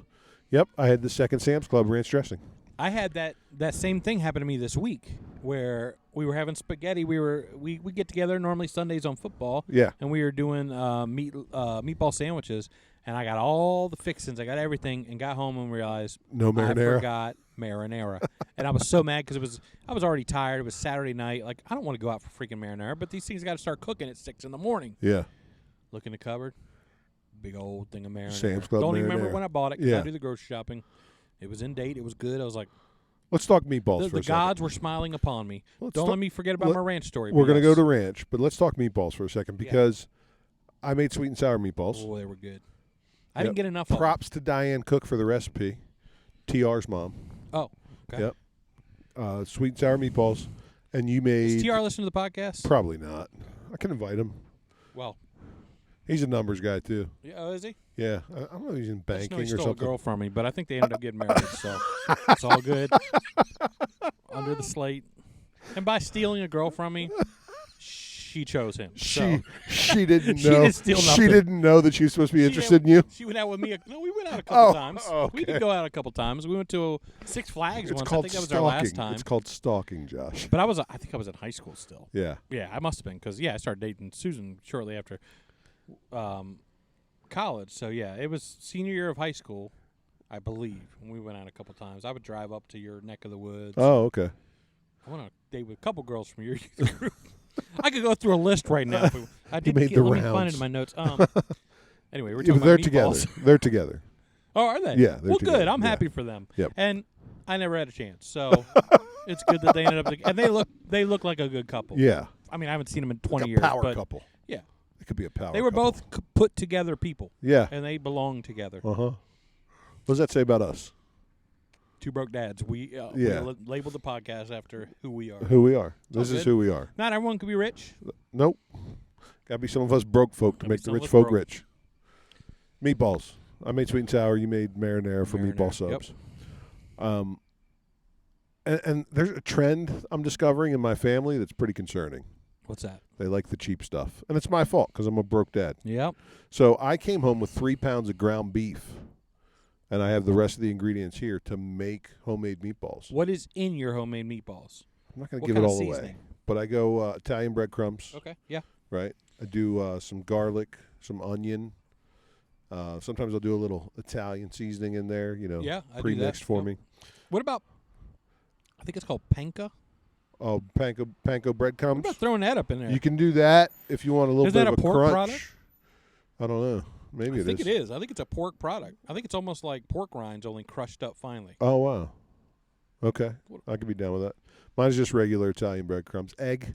S8: I had the second Sam's Club ranch dressing.
S7: I had that same thing happen to me this week where we were having spaghetti. We get together normally Sundays on football.
S8: Yeah.
S7: And we were doing meatball sandwiches. And I got all the fixings. I got everything and got home and realized
S8: no marinara.
S7: I forgot marinara. And I was so mad because I was already tired. It was Saturday night. Like, I don't want to go out for freaking marinara, but these things got to start cooking at 6 in the morning.
S8: Yeah.
S7: Look in the cupboard. Big old thing of marinara.
S8: Sam's Club
S7: Don't
S8: marinara.
S7: even remember when I bought it because I do the grocery shopping. It was in date. It was good. I was like,
S8: let's talk meatballs for a second.
S7: The gods were smiling upon me. Don't let me forget about my ranch story.
S8: We're going to go to ranch, but let's talk meatballs for a second because I made sweet and sour meatballs.
S7: Oh, they were good. I didn't get enough of them.
S8: Props to Diane Cook for the recipe. TR's mom.
S7: Oh, okay.
S8: Yep. Sweet and sour meatballs. And you made...
S7: Does TR listen to the podcast?
S8: Probably not. I can invite him.
S7: Well...
S8: He's a numbers guy, too.
S7: Yeah, oh, is he?
S8: Yeah. I don't know if he's in banking or something.
S7: He stole a girl from me, but I think they ended up getting married, so it's all good. Under the slate. And by stealing a girl from me, she chose him.
S8: She didn't
S7: she
S8: know.
S7: Didn't steal nothing.
S8: She didn't know that she was supposed to be interested in you?
S7: She went out with me. No, we went out a couple times.
S8: Okay.
S7: We did go out a couple times. We went to Six Flags once. I think that was our last time.
S8: It's called stalking, Josh.
S7: But I think I was in high school still.
S8: Yeah.
S7: Yeah, I must have been because, I started dating Susan shortly after college. So, it was senior year of high school, I believe, when we went out a couple times. I would drive up to your neck of the woods.
S8: Oh, okay.
S7: I went on a date with a couple girls from your youth group. I could go through a list right now. I did
S8: made
S7: get,
S8: the
S7: let me find
S8: rounds.
S7: it in my notes. Anyway, we're
S8: Yeah,
S7: talking
S8: but they're
S7: about
S8: together.
S7: meatballs.
S8: They're together.
S7: Oh, are they?
S8: Yeah, they're
S7: well,
S8: together.
S7: good. I'm
S8: Yeah.
S7: happy for them.
S8: Yep.
S7: And I never had a chance, so it's good that they ended up. And they look like a good couple.
S8: Yeah.
S7: I mean, I haven't seen them in 20
S8: Like a
S7: years.
S8: power
S7: but
S8: couple.
S7: Yeah.
S8: It could be a power
S7: They were
S8: couple.
S7: both put together people.
S8: Yeah.
S7: And they belong together.
S8: Uh-huh. What does that say about us?
S7: Two broke dads. We
S8: Yeah.
S7: labeled the podcast after who we are.
S8: Who we are. This
S7: all
S8: is
S7: good.
S8: who we are.
S7: Not everyone can be rich.
S8: Nope. Got to be some of us broke folk to
S7: Gotta be
S8: make the
S7: some of
S8: rich
S7: us
S8: folk
S7: broke.
S8: rich. Meatballs. I made sweet and sour. You made marinara for
S7: Marinara,
S8: meatball subs. And there's a trend I'm discovering in my family that's pretty concerning.
S7: What's that?
S8: They like the cheap stuff. And it's my fault because I'm a broke dad.
S7: Yep.
S8: So I came home with 3 pounds of ground beef, and I have the rest of the ingredients here to make homemade meatballs.
S7: What is in your homemade meetballs?
S8: I'm not going to
S7: What
S8: give it
S7: kind of
S8: all
S7: seasoning?
S8: away. But I go Italian breadcrumbs,
S7: Okay. Yeah.
S8: right? I do some garlic, some onion. Sometimes I'll do a little Italian seasoning in there,
S7: Yeah, I do
S8: pre-mixed
S7: that.
S8: for
S7: Yep.
S8: me.
S7: What about? I think it's called panko.
S8: Oh, panko
S7: What
S8: breadcrumbs.
S7: about throwing that up in there?
S8: You can do that if you want a little
S7: Is
S8: bit
S7: that
S8: of
S7: a pork
S8: crunch.
S7: product?
S8: I don't know. Maybe
S7: I think it is. I think it's a pork product. I think it's almost like pork rinds, only crushed up finely.
S8: Oh, wow. Okay. I could be down with that. Mine's just regular Italian breadcrumbs. Egg.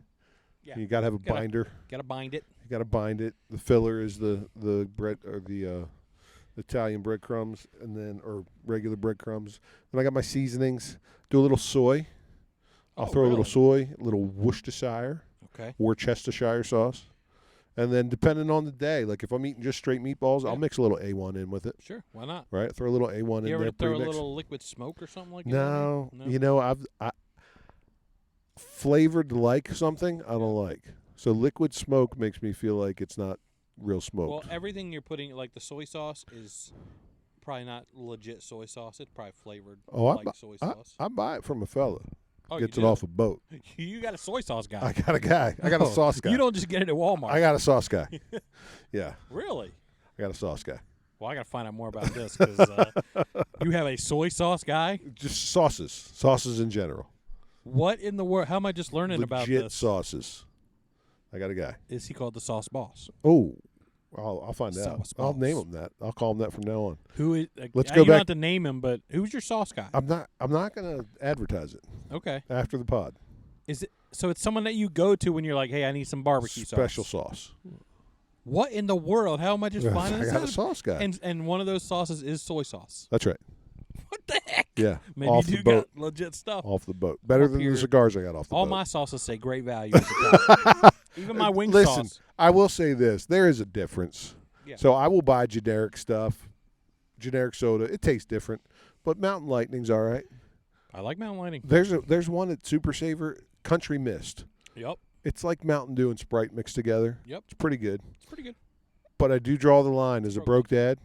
S7: Yeah.
S8: You got to have a binder.
S7: Got to bind it.
S8: You got to bind it. The filler is the bread or the Italian breadcrumbs, and then or regular breadcrumbs. Then I got my seasonings. Do a little soy. I'll throw a little soy, a little Worcestershire,
S7: Okay.
S8: Worcestershire sauce, and then depending on the day, like if I'm eating just straight meatballs, I'll mix a little A1 in with it.
S7: Sure. Why not?
S8: Right, throw a little A1
S7: You
S8: in
S7: ever
S8: there.
S7: throw a
S8: pre-mixed.
S7: little liquid smoke or something like that?
S8: No,
S7: No?
S8: you know I flavored like something I don't like. So liquid smoke makes me feel like it's not real smoke.
S7: Well, everything you're putting, like the soy sauce, is probably not legit soy sauce. It's probably flavored like soy sauce.
S8: I buy it from a fella.
S7: Oh,
S8: Gets
S7: you
S8: it
S7: do?
S8: off a boat.
S7: You got a soy sauce guy.
S8: I got a guy. I got a
S7: Oh,
S8: sauce guy.
S7: You don't just get it at Walmart.
S8: I got a sauce guy. Yeah,
S7: Really?
S8: I got a sauce guy.
S7: Well, I got to find out more about this because you have a soy sauce guy.
S8: Just sauces in general.
S7: What in the world? How am I just learning about
S8: Legit
S7: this?
S8: sauces. I got a guy.
S7: Is he called the Sauce Boss?
S8: Oh, I'll find out.
S7: Sauce
S8: I'll
S7: boss.
S8: name him that. I'll call him that from now on.
S7: Who is?
S8: Let's
S7: you
S8: go
S7: don't
S8: back-
S7: have to name him, but who's your sauce guy?
S8: I'm not going to advertise it
S7: Okay.
S8: after the pod.
S7: Is it so? It's someone that you go to when you're like, "Hey, I need some barbecue
S8: Special
S7: sauce."
S8: sauce.
S7: What in the world? How am I just finding
S8: I
S7: this
S8: got a
S7: out?
S8: sauce guy.
S7: And one of those sauces is soy sauce.
S8: That's right.
S7: What the heck?
S8: Yeah.
S7: Maybe
S8: off
S7: you
S8: the
S7: do
S8: boat.
S7: got legit stuff.
S8: Off the boat. Better
S7: Up
S8: than
S7: here.
S8: the cigars I got off the
S7: All
S8: boat.
S7: my sauces say great value. at the top. Even my wing
S8: Listen,
S7: sauce.
S8: I will say this. There is a difference.
S7: Yeah.
S8: So I will buy generic stuff, generic soda. It tastes different, but Mountain Lightning's all right.
S7: I like Mountain Lighting.
S8: There's one at Super Saver, Country Mist.
S7: Yep.
S8: It's like Mountain Dew and Sprite mixed together.
S7: Yep.
S8: It's pretty good.
S7: It's pretty good.
S8: But I do draw the line as a broke dad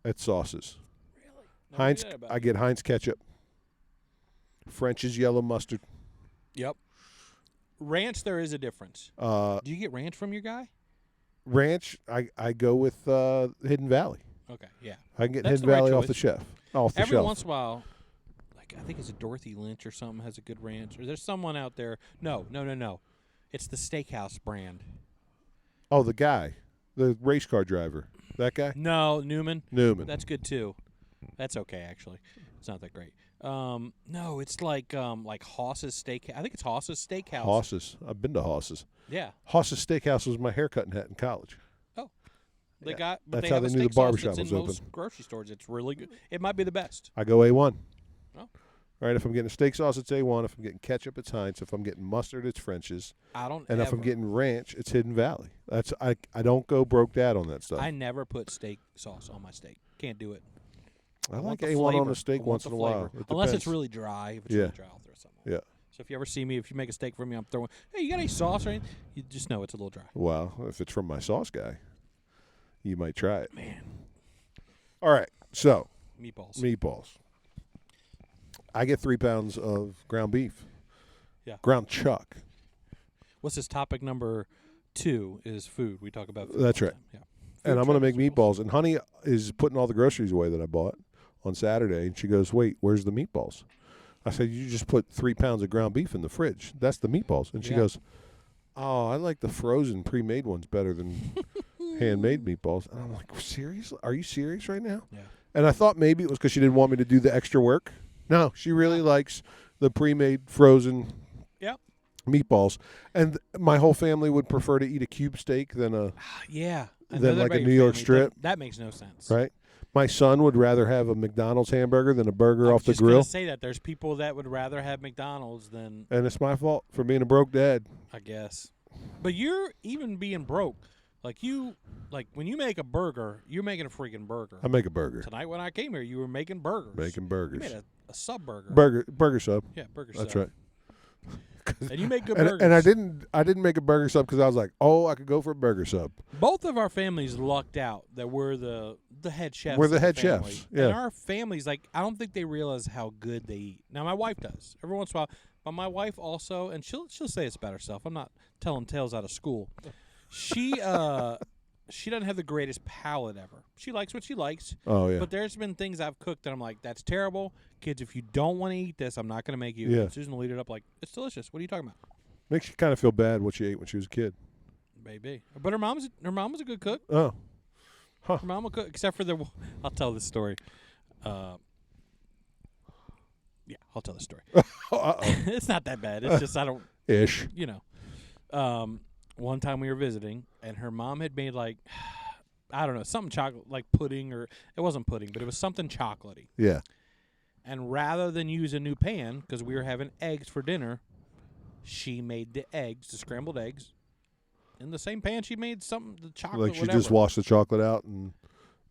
S8: at sauces.
S7: Really?
S8: Heinz, I get Heinz ketchup. French's yellow mustard.
S7: Yep. Ranch, there is a difference. Do you get ranch from your guy?
S8: Ranch, I go with Hidden Valley.
S7: Okay, yeah.
S8: I can get
S7: That's
S8: Hidden
S7: the right
S8: Valley off
S7: choice.
S8: the shelf. Off the
S7: Every
S8: shelf.
S7: once in a while, like I think it's a Dorothy Lynch or something has a good ranch. Or there's someone out there. No. It's the Steakhouse brand.
S8: Oh, the guy, the race car driver, that guy.
S7: No, Newman.
S8: Newman.
S7: That's good too. That's okay actually. It's not that great. No, it's like Hoss's Steak. I think it's Hoss's Steakhouse.
S8: Hoss's. I've been to Hoss's.
S7: Yeah.
S8: Hoss's Steakhouse was my haircutting hat in college.
S7: Oh. They
S8: Yeah.
S7: got. But
S8: That's
S7: they
S8: how
S7: have
S8: they
S7: a
S8: knew the
S7: steak sauce
S8: barbershop
S7: that's
S8: was
S7: in
S8: open.
S7: most grocery stores. It's really good. It might be the best.
S8: I go A1.
S7: Oh.
S8: Right, if I'm getting a steak sauce, it's A1. If I'm getting ketchup, it's Heinz. If I'm getting mustard, it's French's.
S7: I don't.
S8: And if I'm
S7: ever-
S8: getting ranch, it's Hidden Valley. That's I don't go broke dad on that stuff.
S7: I never put steak sauce on my steak. Can't do it.
S8: I
S7: want
S8: like
S7: the
S8: A1 on
S7: flavor.
S8: a steak
S7: I want
S8: once
S7: the
S8: in a while.
S7: flavor.
S8: It
S7: Unless it's
S8: depends.
S7: really dry. If it's
S8: Yeah.
S7: really dry, I'll throw something.
S8: Yeah.
S7: So if you ever see me, if you make a steak for me, I'm throwing. Hey, you got any sauce or anything? You just know it's a little dry.
S8: Well, if it's from my sauce guy, you might try it.
S7: Man,
S8: All right, so
S7: meatballs.
S8: I get 3 pounds of ground beef.
S7: Yeah.
S8: Ground chuck.
S7: What's this topic number 2 is food. We talk about food.
S8: That's
S7: all the
S8: right.
S7: time. Yeah.
S8: And I'm going to make
S7: trends,
S8: meatballs. And Honey is putting all the groceries away that I bought on Saturday. And she goes, wait, where's the meatballs? I said, you just put 3 pounds of ground beef in the fridge. That's the meatballs. And she
S7: Yeah.
S8: goes, I like the frozen pre-made ones better than handmade meatballs. And I'm like, seriously? Are you serious right now?
S7: Yeah.
S8: And I thought maybe it was because she didn't want me to do the extra work. No, she really likes the pre-made frozen meatballs. And my whole family would prefer to eat a cube steak than a than like a New York strip.
S7: That makes no sense.
S8: Right? My son would rather have a McDonald's hamburger than a burger off the grill.
S7: I was just going to say that. There's people that would rather have McDonald's than...
S8: And it's my fault for being a broke dad.
S7: I guess. But you're even being broke. Like when you make a burger, you're making a freaking burger.
S8: I make a burger.
S7: Tonight when I came here, you were making burgers.
S8: Making burgers.
S7: You made a sub burger.
S8: Burger sub.
S7: Yeah, burger sub.
S8: That's right.
S7: And you make good burgers.
S8: And I didn't make a burger sub because I was like, I could go for a burger sub.
S7: Both of our families lucked out that we're the head chefs.
S8: We're the head chefs. Yeah.
S7: And our families, I don't think they realize how good they eat. Now my wife does every once in a while, but my wife also, and she'll say it's about herself. I'm not telling tales out of school. She doesn't have the greatest palate ever. She likes what she likes.
S8: Oh yeah.
S7: But there's been things I've cooked that I'm like, that's terrible. Kids, if you don't want to eat this, I'm not going to make you.
S8: Yeah.
S7: Susan will eat it up like, it's delicious. What are you talking about?
S8: Makes you kind of feel bad what she ate when she was a kid.
S7: Maybe. But her mom was a good cook.
S8: Oh. Huh.
S7: Her mom will cook, except for I'll tell this story. I'll tell the story. It's not that bad. It's just I don't.
S8: Ish.
S7: One time we were visiting, and her mom had made I don't know, something chocolate, like pudding, or it wasn't pudding, but it was something chocolatey.
S8: Yeah.
S7: And rather than use a new pan, because we were having eggs for dinner, she made the scrambled eggs, in the same pan she made the chocolate.
S8: Like she just washed the chocolate out and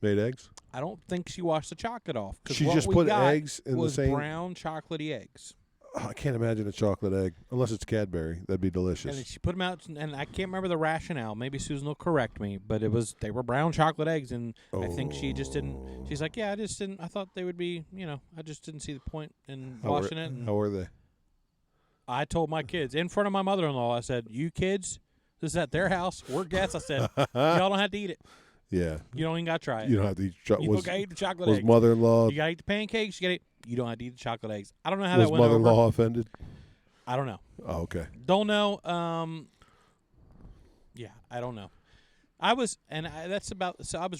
S8: made eggs?
S7: I don't think she washed the chocolate off.
S8: She just put eggs in the same...
S7: brown chocolately eggs.
S8: I can't imagine a chocolate egg, unless it's Cadbury. That'd be delicious.
S7: And she put them out, and I can't remember the rationale. Maybe Susan will correct me, but they were brown chocolate eggs, and I think she just didn't. She's like, I just didn't. I thought they would be, I just didn't see the point in washing it.
S8: How were they?
S7: I told my kids in front of my mother-in-law. I said, "You kids, this is at their house. We're guests." I said, "Y'all don't have to eat it.
S8: Yeah.
S7: You don't even got to try it.
S8: You don't have to eat chocolate.
S7: You gotta eat the chocolate eggs.
S8: Was mother-in-law?
S7: You gotta eat the pancakes. You don't have to eat the chocolate eggs. I don't know how
S8: was
S7: that went over.
S8: Was mother-in-law offended?
S7: I don't know.
S8: Oh, okay.
S7: Don't know. Yeah, I don't know. I was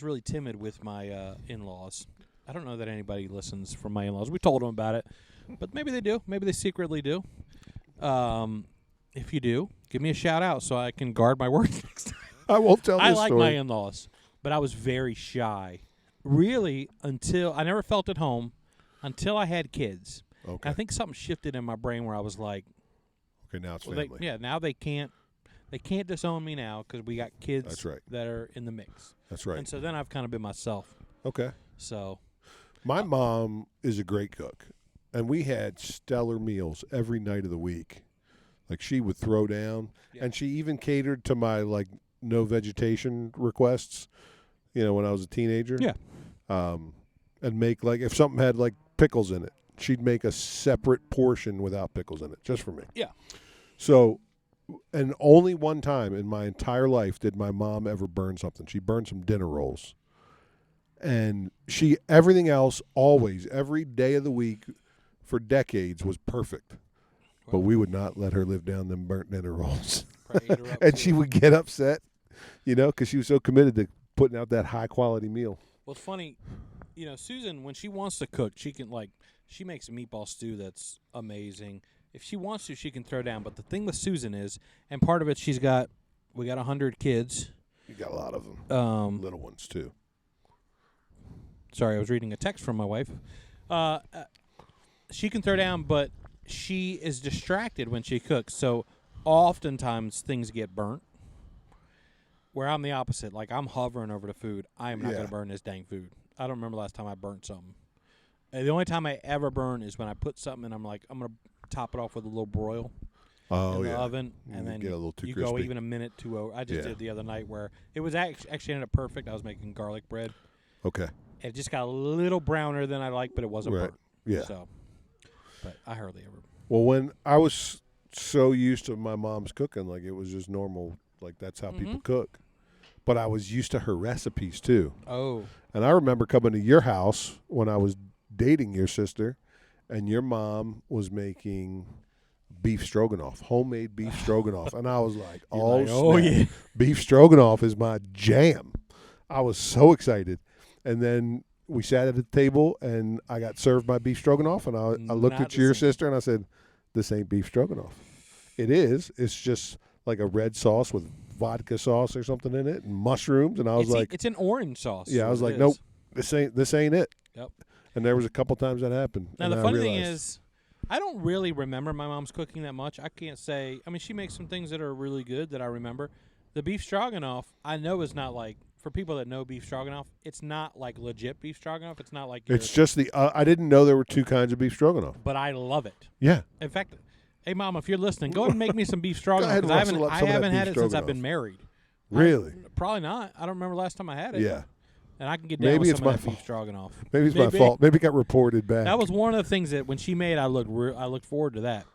S7: really timid with my in-laws. I don't know that anybody listens from my in-laws. We told them about it, but maybe they do. Maybe they secretly do. If you do, give me a shout out so I can guard my words next time.
S8: I won't tell this
S7: I like
S8: story.
S7: my in-laws, but I was very shy, really, until I never felt at home until I had kids.
S8: Okay.
S7: I think something shifted in my brain where I was like,
S8: okay, now it's family.
S7: Now they can't disown me now because we got kids
S8: That's right.
S7: that are in the mix.
S8: That's right.
S7: And so then I've kind of been myself.
S8: Okay.
S7: So
S8: my mom is a great cook, and we had stellar meals every night of the week. Like she would throw down, and she even catered to my no vegetation requests. When I was a teenager.
S7: Yeah.
S8: And make if something had pickles in it, she'd make a separate portion without pickles in it, just for me.
S7: Yeah.
S8: So, and only one time in my entire life did my mom ever burn something. She burned some dinner rolls. And everything else, always, every day of the week for decades was perfect. But we would not let her live down them burnt dinner rolls. And she would get upset, because she was so committed to putting out that high-quality meal.
S7: Well, it's funny, Susan, when she wants to cook, she can, she makes a meatball stew that's amazing. If she wants to, she can throw down. But the thing with Susan is, and part of it, we got 100 kids.
S8: You got a lot of them. Little ones, too.
S7: Sorry, I was reading a text from my wife. She can throw down, but she is distracted when she cooks. So oftentimes things get burnt. Where I'm the opposite. I'm hovering over the food. I am not going to burn this dang food. I don't remember last time I burnt something. The only time I ever burn is when I put something and I'm going to top it off with a little broil in the oven. And then
S8: get a little too
S7: you
S8: crispy.
S7: go even a minute too over. I just did the other night where it was actually ended up perfect. I was making garlic bread.
S8: Okay.
S7: It just got a little browner than I liked, but it wasn't burnt.
S8: Yeah.
S7: So, but I hardly ever.
S8: Well, when I was so used to my mom's cooking, it was just normal. That's how people cook. But I was used to her recipes, too.
S7: Oh.
S8: And I remember coming to your house when I was dating your sister, and your mom was making beef stroganoff, homemade beef stroganoff. And I was like,
S7: You're like,
S8: oh,
S7: yeah.
S8: beef stroganoff is my jam. I was so excited. And then we sat at the table, and I got served my beef stroganoff, and I looked
S7: Not
S8: at
S7: the
S8: your
S7: same.
S8: sister, and I said, this ain't beef stroganoff. It is. It's just like a red sauce with vodka sauce or something in it and mushrooms. And I was like,
S7: it's an orange sauce.
S8: yeah, I was
S7: is what
S8: like,
S7: it
S8: nope,
S7: is.
S8: this ain't it.
S7: Yep.
S8: And there was a couple times that happened.
S7: Now,
S8: and
S7: the
S8: I
S7: funny thing
S8: realized-
S7: is, I don't really remember my mom's cooking that much. I can't say. I mean, she makes some things that are really good that I remember. The beef stroganoff, I know is not like, for people that know beef stroganoff, it's not like legit beef stroganoff. It's not like
S8: it's just the. I didn't know there were two kinds of beef stroganoff.
S7: But I love it.
S8: Yeah.
S7: In fact, hey, Mom, if you're listening, go ahead and make me some beef stroganoff.
S8: ahead and
S7: 'cause
S8: rustle up
S7: I
S8: some of that
S7: haven't had
S8: beef
S7: it since I've
S8: stroganoff.
S7: been married.
S8: Really?
S7: Probably not. I don't remember last time I had it.
S8: Yeah.
S7: And I can get down
S8: Maybe
S7: with
S8: it's
S7: some
S8: my
S7: of that beef
S8: fault.
S7: stroganoff.
S8: Maybe it's my fault. Maybe it got reported back.
S7: That was one of the things that when she made, I looked forward to that.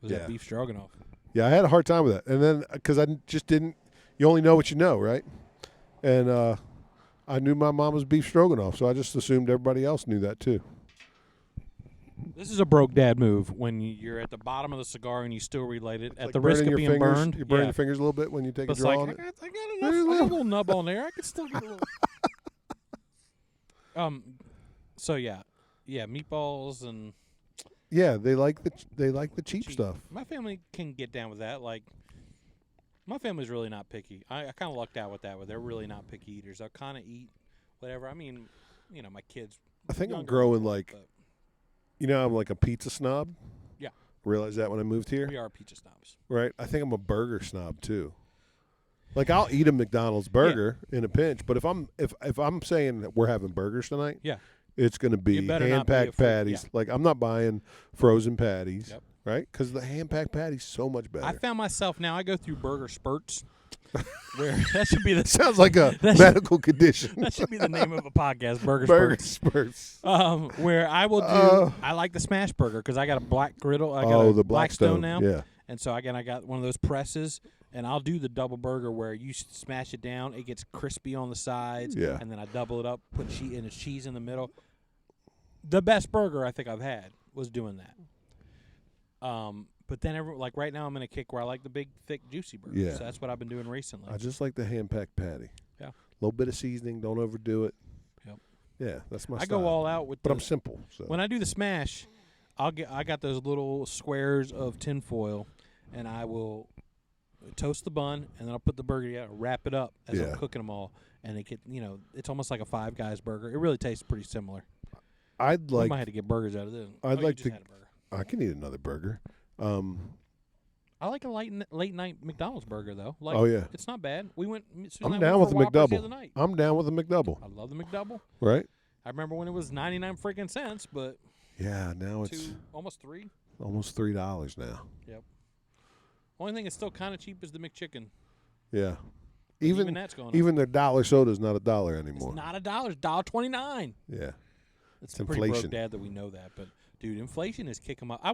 S7: Was
S8: Yeah.
S7: that beef stroganoff?
S8: Yeah, I had a hard time with that. And then because I just didn't. You only know what you know, right? And I knew my mom was beef stroganoff, so I just assumed everybody else knew that too.
S7: This is a broke dad move when you're at the bottom of the cigar and you still relight it at
S8: Like
S7: the risk
S8: burning
S7: of
S8: your
S7: being
S8: fingers,
S7: burned.
S8: You burn
S7: yeah.
S8: your fingers a little bit when you take
S7: But
S8: a
S7: it's
S8: draw
S7: like,
S8: on
S7: I
S8: it.
S7: got enough.
S8: There's
S7: I
S8: a
S7: got a
S8: little-
S7: little nub on there. I can still get a little. So yeah, meatballs and
S8: Yeah, they like the cheap stuff.
S7: My family can get down with that. Like, my family's really not picky. I kind of lucked out with that. Where they're really not picky eaters. They'll kind of eat whatever. I mean, my kids.
S8: I think I'm
S7: younger
S8: growing
S7: people,
S8: like,
S7: but
S8: I'm like a pizza snob.
S7: Yeah.
S8: Realized that when I moved here.
S7: we are pizza snobs.
S8: Right. I think I'm a burger snob too. Like I'll eat a McDonald's burger in a pinch, but if I'm saying that we're having burgers tonight,
S7: Yeah.
S8: it's going to be
S7: It better not
S8: hand
S7: be a
S8: packed
S7: full-
S8: patties.
S7: yeah.
S8: Like I'm not buying frozen patties,
S7: Yep.
S8: right? Because the hand packed patty's so much better.
S7: I found myself now. I go through BurgerSpurts, where that should be the
S8: Sounds like a
S7: That should-
S8: medical condition.
S7: that should be the name of a podcast.
S8: Burger
S7: BurgerSpurts.
S8: spurts.
S7: Where I will do. I like the smash burger because I got a black griddle. I got a
S8: the
S7: Blackstone
S8: Blackstone
S7: now.
S8: Yeah.
S7: And so I got one of those presses, and I'll do the double burger where you smash it down, it gets crispy on the sides,
S8: Yeah.
S7: and then I double it up, put cheese in the middle. The best burger I think I've had was doing that. But then like right now I'm in a kick where I like the big, thick, juicy burgers.
S8: Yeah.
S7: So that's what I've been doing recently.
S8: I just like the hand packed patty.
S7: Yeah.
S8: A little bit of seasoning, don't overdo it.
S7: Yep.
S8: Yeah, that's my
S7: I
S8: style.
S7: go all out with.
S8: But
S7: the,
S8: I'm simple. So
S7: when I do the smash, I got those little squares of tin foil, and I will toast the bun, and then I'll put the burger together, wrap it up as I'm
S8: Yeah.
S7: cooking them all, and it get it's almost like a Five Guys burger. It really tastes pretty similar.
S8: I'd
S7: We
S8: like
S7: might have to get burgers out of this.
S8: I'd
S7: you
S8: like
S7: just
S8: to-
S7: had a burger.
S8: I can eat another burger.
S7: I like a late night McDonald's burger though. Like,
S8: Oh, yeah.
S7: it's not bad. We went. Susan
S8: I'm
S7: and I
S8: down
S7: went
S8: with the
S7: for Whoppers The other
S8: McDouble.
S7: night.
S8: I'm down with the McDouble.
S7: I love the McDouble.
S8: Right?
S7: I remember when it was 99 freaking cents, but
S8: Yeah, now it's
S7: almost $3.
S8: almost $3 now.
S7: Yep. Only thing that's still kind of cheap is the McChicken.
S8: Yeah.
S7: Even that's going up.
S8: Even their dollar soda's not $1 anymore.
S7: It's not $1. It's $1.29.
S8: Yeah.
S7: It's
S8: It's
S7: pretty broke,
S8: inflation.
S7: Dad, that we know that. But dude, inflation is kicking up. I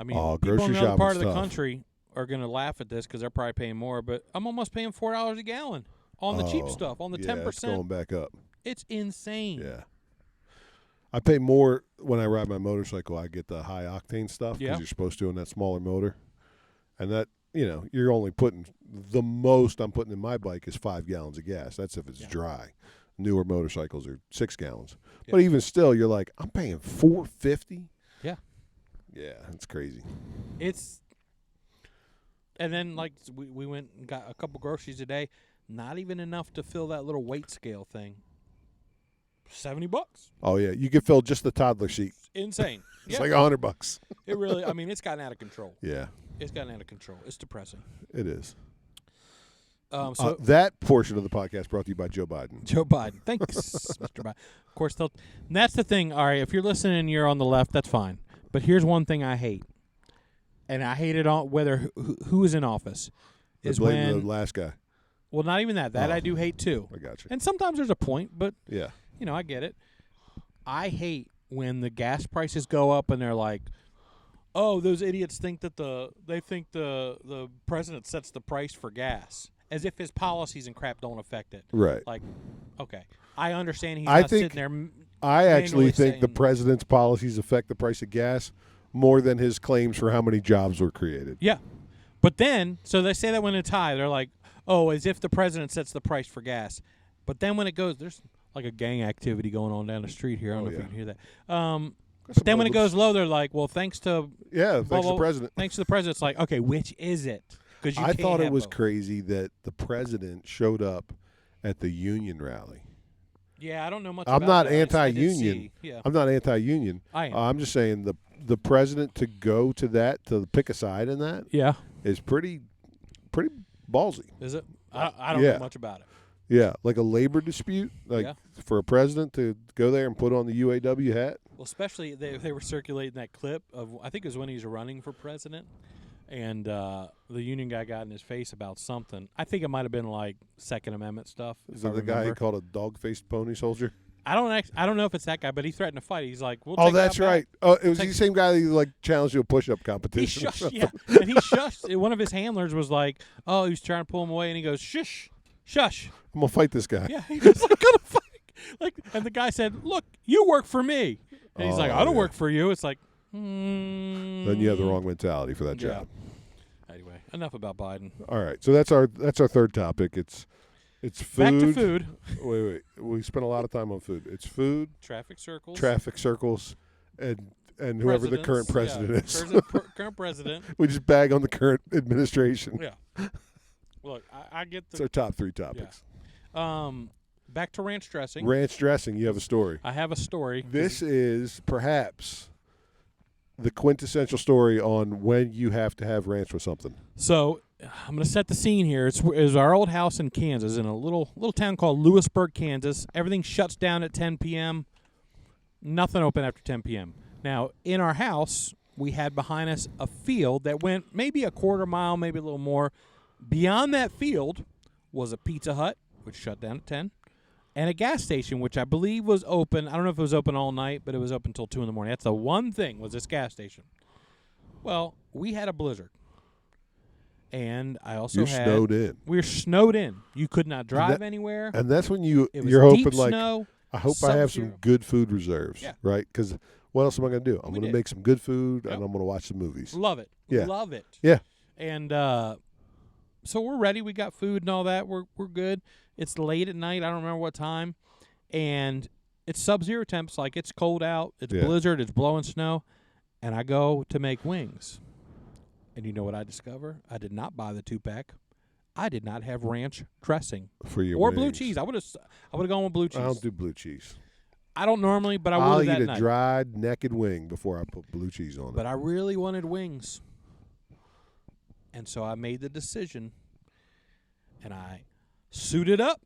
S7: mean,
S8: Oh,
S7: people
S8: grocery
S7: in the other part of
S8: shopping's
S7: the
S8: tough.
S7: country are going to laugh at this because they're probably paying more. But I'm almost paying $4 a gallon on the cheap
S8: Oh,
S7: stuff, on the
S8: yeah,
S7: 10%.
S8: It's going back up.
S7: It's insane.
S8: Yeah. I pay more when I ride my motorcycle. I get the high octane stuff because
S7: Yeah.
S8: you're supposed to in that smaller motor. And that, you're only putting the most I'm putting in my bike is 5 gallons of gas. That's if it's dry. Newer motorcycles are 6 gallons. But even still, you're like, I'm paying $4.50.
S7: Yeah.
S8: Yeah, it's crazy.
S7: And then, like, we went and got a couple groceries a day. Not even enough to fill that little weight scale thing. $70.
S8: Oh yeah, you can fill just the toddler seat.
S7: Insane.
S8: It's
S7: Yeah.
S8: like $100.
S7: It really, it's gotten out of control.
S8: Yeah,
S7: It's gotten out of control. It's depressing.
S8: it is.
S7: So
S8: That portion of the podcast brought to you by Joe Biden.
S7: Joe Biden. Thanks, Mr. Biden. Of course, and that's the thing. All right, if you're listening and you're on the left, that's fine. But here's one thing I hate, and I hate it all whether who is in office, is
S8: Blame
S7: when
S8: the last guy.
S7: well, not even that. That
S8: Oh.
S7: I do hate too.
S8: I got you.
S7: And sometimes there's a point, but
S8: Yeah.
S7: I get it. I hate when the gas prices go up and they're like, "Oh, those idiots think that the president sets the price for gas." As if his policies and crap don't affect it.
S8: Right.
S7: Like, okay, I understand he's
S8: I
S7: not
S8: think-
S7: sitting there.
S8: I actually
S7: manually
S8: think the
S7: saying-
S8: president's policies affect the price of gas more than his claims for how many jobs were created.
S7: Yeah. But then, so they say that when it's high, they're like, oh, as if the president sets the price for gas. But then when it goes, there's like a gang activity going on down the street here. I don't know if you can hear that. But then when it goes low, they're like, well, thanks to
S8: thanks to the president.
S7: Thanks to the president. It's like, okay, which is it? Because
S8: I thought it was
S7: both.
S8: crazy that the president showed up at the union rally.
S7: Yeah, I don't know much
S8: I'm
S7: about
S8: not
S7: that.
S8: anti-union.
S7: Yeah.
S8: I'm not anti-union.
S7: I am.
S8: I'm just saying the president to go to that, to pick a side in that, is pretty ballsy.
S7: Is it? I don't know much about it.
S8: Yeah, like a labor dispute, for a president to go there and put on the UAW hat.
S7: Well, especially they were circulating that clip of, I think it was when he was running for president, and the union guy got in his face about something. I think it might have been like Second Amendment stuff.
S8: Is that the guy he called a dog-faced pony soldier?
S7: I don't know if it's that guy, but he threatened to fight. He's like,
S8: "Oh, that's right. Oh, it was the same guy that challenged you a push-up competition."
S7: He shushed, and he shushed. One of his handlers was like, "Oh, he was trying to pull him away," and he goes, "Shush, shush."
S8: I'm gonna fight this guy.
S7: Yeah, he was like, "Gonna fight." And the guy said, "Look, you work for me," and he's like, "I don't work for you." It's like,
S8: then you have the wrong mentality for that job.
S7: Anyway, enough about Biden.
S8: All right, so that's our third topic. It's food.
S7: Back to food.
S8: Wait. We spent a lot of time on food. It's food,
S7: traffic circles,
S8: and whoever the current president is.
S7: Current president.
S8: We just bag on the current administration.
S7: Yeah. Look, I get
S8: It's our top three topics.
S7: Yeah. Back to ranch dressing.
S8: Ranch dressing. You have a story.
S7: I have a story.
S8: This is perhaps the quintessential story on when you have to have ranch with something.
S7: So I'm going to set the scene here. It's our old house in Kansas, in a little town called Lewisburg, Kansas. Everything shuts down at 10 p.m. Nothing open after 10 p.m. Now, in our house, we had behind us a field that went maybe a quarter mile, maybe a little more. Beyond that field was a Pizza Hut, which shut down at 10, and a gas station, which I believe was open. I don't know if it was open all night, but it was open until 2 in the morning. That's the one thing, was this gas station. Well, we had a blizzard. And I also
S8: snowed in.
S7: We were snowed in. You could not drive anywhere.
S8: And that's when you're
S7: deep
S8: hoping like,
S7: snow,
S8: I hope I have some good food reserves, right? Because what else am I going to do? I'm going to make some good food, and I'm going to watch some movies.
S7: Love it.
S8: Yeah.
S7: Love it.
S8: Yeah.
S7: And so we're ready. We got food and all that. We're good. It's late at night. I don't remember what time. And it's sub-zero temps. Like, it's cold out. It's blizzard. It's blowing snow. And I go to make wings. And you know what I discover? I did not buy the 2-pack. I did not have ranch dressing
S8: for your
S7: or
S8: wings.
S7: Blue cheese. I would have gone with blue cheese.
S8: I don't do blue cheese.
S7: I don't normally, but I will
S8: I'll
S7: that
S8: eat
S7: night.
S8: a dried naked wing before I put blue cheese on it.
S7: But I really wanted wings, and so I made the decision, and I suited up,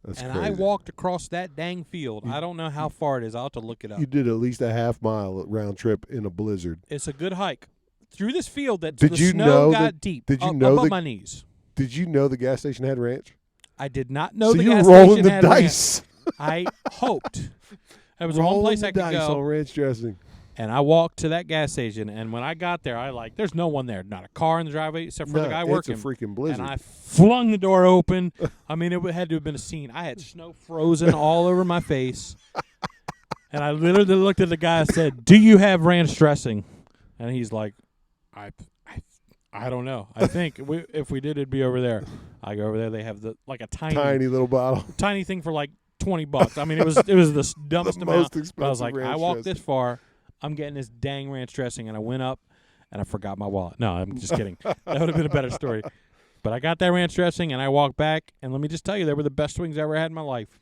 S8: That's
S7: and
S8: crazy.
S7: I walked across that dang field. I don't know how far it is. I'll have to look it up.
S8: You did at least a half-mile round trip in a blizzard.
S7: It's a good hike through this field that
S8: Did
S7: the
S8: you
S7: snow
S8: know
S7: got
S8: that-
S7: deep.
S8: did you know
S7: above
S8: that-
S7: my knees?
S8: Did you know the gas station had ranch?
S7: I did not know
S8: So
S7: the
S8: you
S7: gas
S8: rolling
S7: station
S8: the
S7: had
S8: dice.
S7: ranch. I hoped. It was the one place I could
S8: dice
S7: go.
S8: on ranch dressing.
S7: And I walked to that gas station, and when I got there, there's no one there, not a car in the driveway except for the guy working.
S8: It's a freaking blizzard.
S7: And I flung the door open. I mean, it had to have been a scene. I had snow frozen all over my face. And I literally looked at the guy and said, "Do you have ranch dressing?" And he's like, I don't know. I think if we did, it'd be over there. I go over there. They have a
S8: tiny little bottle.
S7: Tiny thing for like $20. I mean, it was the dumbest
S8: the
S7: amount.
S8: most expensive
S7: But I was like,
S8: ranch
S7: I walked
S8: dressing.
S7: this far. I'm getting this dang ranch dressing, and I went up, and I forgot my wallet. No, I'm just kidding. That would have been a better story. But I got that ranch dressing, and I walked back, and let me just tell you, they were the best wings I ever had in my life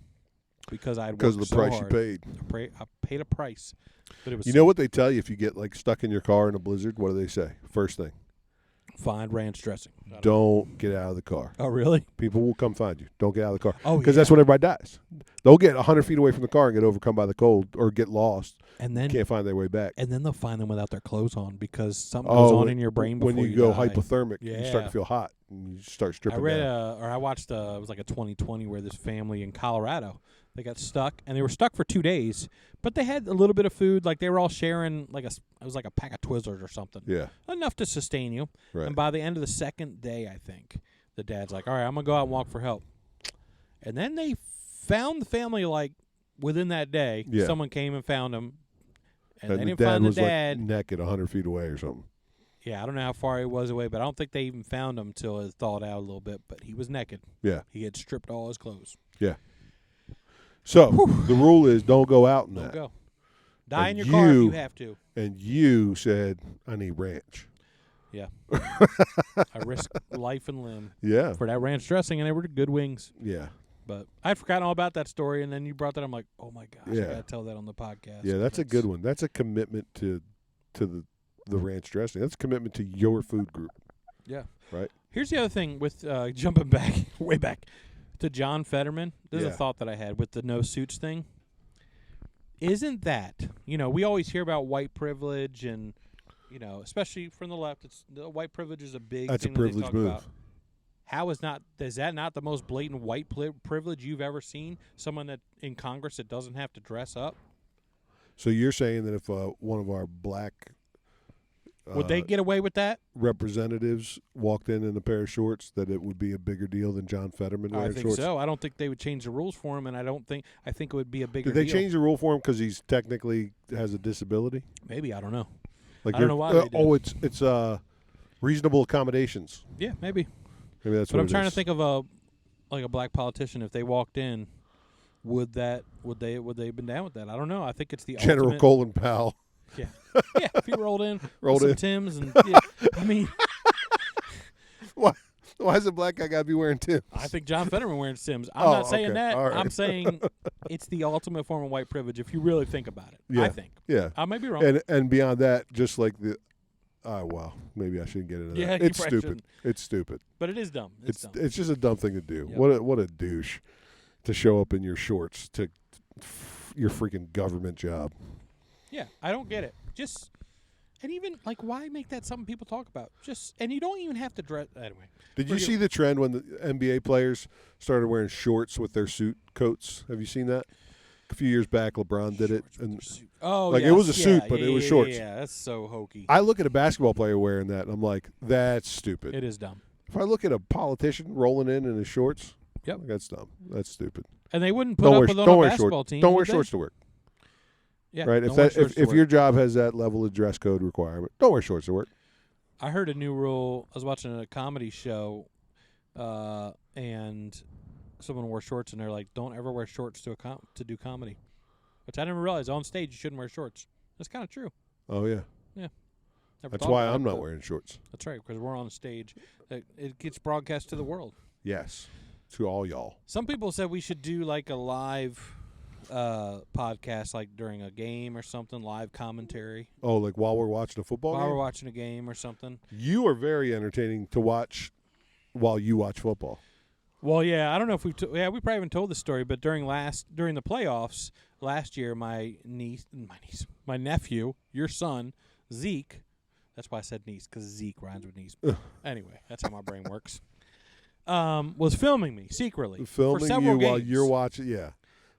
S7: because I had worked
S8: Because of the
S7: so
S8: price
S7: hard.
S8: you paid.
S7: I paid a price, but it was
S8: You know what they tell you if you get stuck in your car in a blizzard? What do they say? First thing,
S7: find ranch dressing.
S8: don't get out of the car.
S7: Oh, really?
S8: People will come find you. Don't get out of the car.
S7: Oh,
S8: because that's when everybody dies. They'll get 100 feet away from the car and get overcome by the cold or get lost.
S7: And then
S8: Can't find their way back.
S7: And then they'll find them without their clothes on because something goes on in your brain before
S8: when you go
S7: die.
S8: hypothermic, you start
S7: Yeah.
S8: to feel hot and you start stripping
S7: I read
S8: down.
S7: I watched it was like a 2020 where this family in Colorado, they got stuck and they were stuck for 2 days, but they had a little bit of food, like they were all sharing it was like a pack of Twizzlers or something.
S8: Yeah.
S7: Enough to sustain you.
S8: Right.
S7: And by the end of the second day, I think, the dad's like, "All right, I'm going to go out and walk for help." And then they found the family within that day.
S8: Yeah.
S7: Someone came and found them. And they
S8: the
S7: didn't
S8: dad
S7: find the
S8: was
S7: dad.
S8: like naked 100 feet away or something.
S7: Yeah, I don't know how far he was away, but I don't think they even found him until it thawed out a little bit. But he was naked.
S8: Yeah.
S7: He had stripped all his clothes.
S8: Yeah. So the rule is don't go out in
S7: Don't
S8: that.
S7: go. Die
S8: And
S7: in your car if you have to.
S8: And you said, I need ranch.
S7: Yeah. I risked life and limb
S8: Yeah.
S7: for that ranch dressing, and they were good wings.
S8: Yeah.
S7: But I'd forgotten all about that story, and then you brought that. I'm like, oh, my gosh,
S8: Yeah.
S7: I got to tell that on the podcast.
S8: Yeah, that's a good one. That's a commitment to the ranch dressing. That's a commitment to your food group.
S7: Yeah.
S8: Right?
S7: Here's the other thing with jumping back, way back, to John Fetterman. This is a
S8: Yeah.
S7: thought that I had with the no suits thing. Isn't that, we always hear about white privilege and, especially from the left, the white privilege is a big
S8: That's a
S7: thing that they
S8: privilege
S7: talk
S8: move.
S7: about. Is that not the most blatant white privilege you've ever seen? Someone that in Congress that doesn't have to dress up?
S8: So you're saying that if one of our black
S7: Would they get away with that?
S8: representatives walked in a pair of shorts, that it would be a bigger deal than John Fetterman wearing
S7: I think
S8: shorts?
S7: so. I don't think they would change the rules for him, and I think it would be a bigger
S8: Did they
S7: deal.
S8: change the rule for him because he's technically has a disability?
S7: Maybe, I don't know.
S8: Like
S7: I don't know why they did.
S8: it's reasonable accommodations.
S7: Yeah, maybe.
S8: Maybe that's
S7: But
S8: what
S7: I'm
S8: it
S7: trying
S8: is.
S7: to think of a black politician. If they walked in, would they have been down with that? I don't know. I think it's the
S8: General
S7: ultimate.
S8: Colin Powell.
S7: Yeah, yeah. If he rolled in,
S8: Rolled
S7: with
S8: in.
S7: some Timbs, and yeah, I mean,
S8: Why is a black guy got to be wearing Timbs?
S7: I think John Fetterman wearing Timbs. I'm
S8: Oh,
S7: not saying
S8: okay.
S7: that.
S8: All right.
S7: I'm saying it's the ultimate form of white privilege if you really think about it.
S8: Yeah.
S7: I think.
S8: Yeah.
S7: I may be wrong.
S8: And beyond that, just like the well, maybe I shouldn't get into
S7: Yeah,
S8: that.
S7: you
S8: It's
S7: probably
S8: stupid.
S7: shouldn't.
S8: It's stupid.
S7: But it is dumb. It's dumb.
S8: It's just a dumb thing to do.
S7: Yep.
S8: What a douche to show up in your shorts to your freaking government job.
S7: Yeah, I don't get it. And even, why make that something people talk about? And you don't even have to dress. Anyway.
S8: Did you see the trend when the NBA players started wearing shorts with their suit coats? Have you seen that? A few years back, LeBron did it. And
S7: Oh,
S8: it was a suit, but it was shorts.
S7: Yeah, that's so hokey.
S8: I look at a basketball player wearing that, and I'm like, that's stupid.
S7: It is dumb.
S8: If I look at a politician rolling in his shorts,
S7: Yep.
S8: that's dumb. That's stupid.
S7: And they wouldn't put up with on a basketball team.
S8: Don't wear
S7: would they?
S8: shorts to work.
S7: Yeah,
S8: Right?
S7: don't wear shorts to
S8: If
S7: work.
S8: your job has that level of dress code requirement, don't wear shorts to work.
S7: I heard a new rule. I was watching a comedy show, and someone wore shorts, and they're like, "Don't ever wear shorts to do comedy," which I never realized. On stage, you shouldn't wear shorts. That's kind of true.
S8: Oh yeah.
S7: Never
S8: That's
S7: thought
S8: why
S7: about
S8: I'm
S7: it,
S8: not
S7: but
S8: wearing shorts.
S7: That's right, because we're on a stage. It gets broadcast to the world.
S8: Yes. To all y'all.
S7: Some people said we should do a live podcast, during a game or something, live commentary.
S8: Oh, like while we're watching a football
S7: While
S8: game?
S7: we're watching a game or something.
S8: You are very entertaining to watch while you watch football.
S7: Well, yeah, I don't know if we probably haven't told the story, but during the playoffs last year, my nephew, your son, Zeke, that's why I said niece, because Zeke rhymes with niece. Anyway, that's how my brain works. Was filming me secretly for
S8: Filming
S7: several
S8: you
S7: games.
S8: while you're watching, yeah.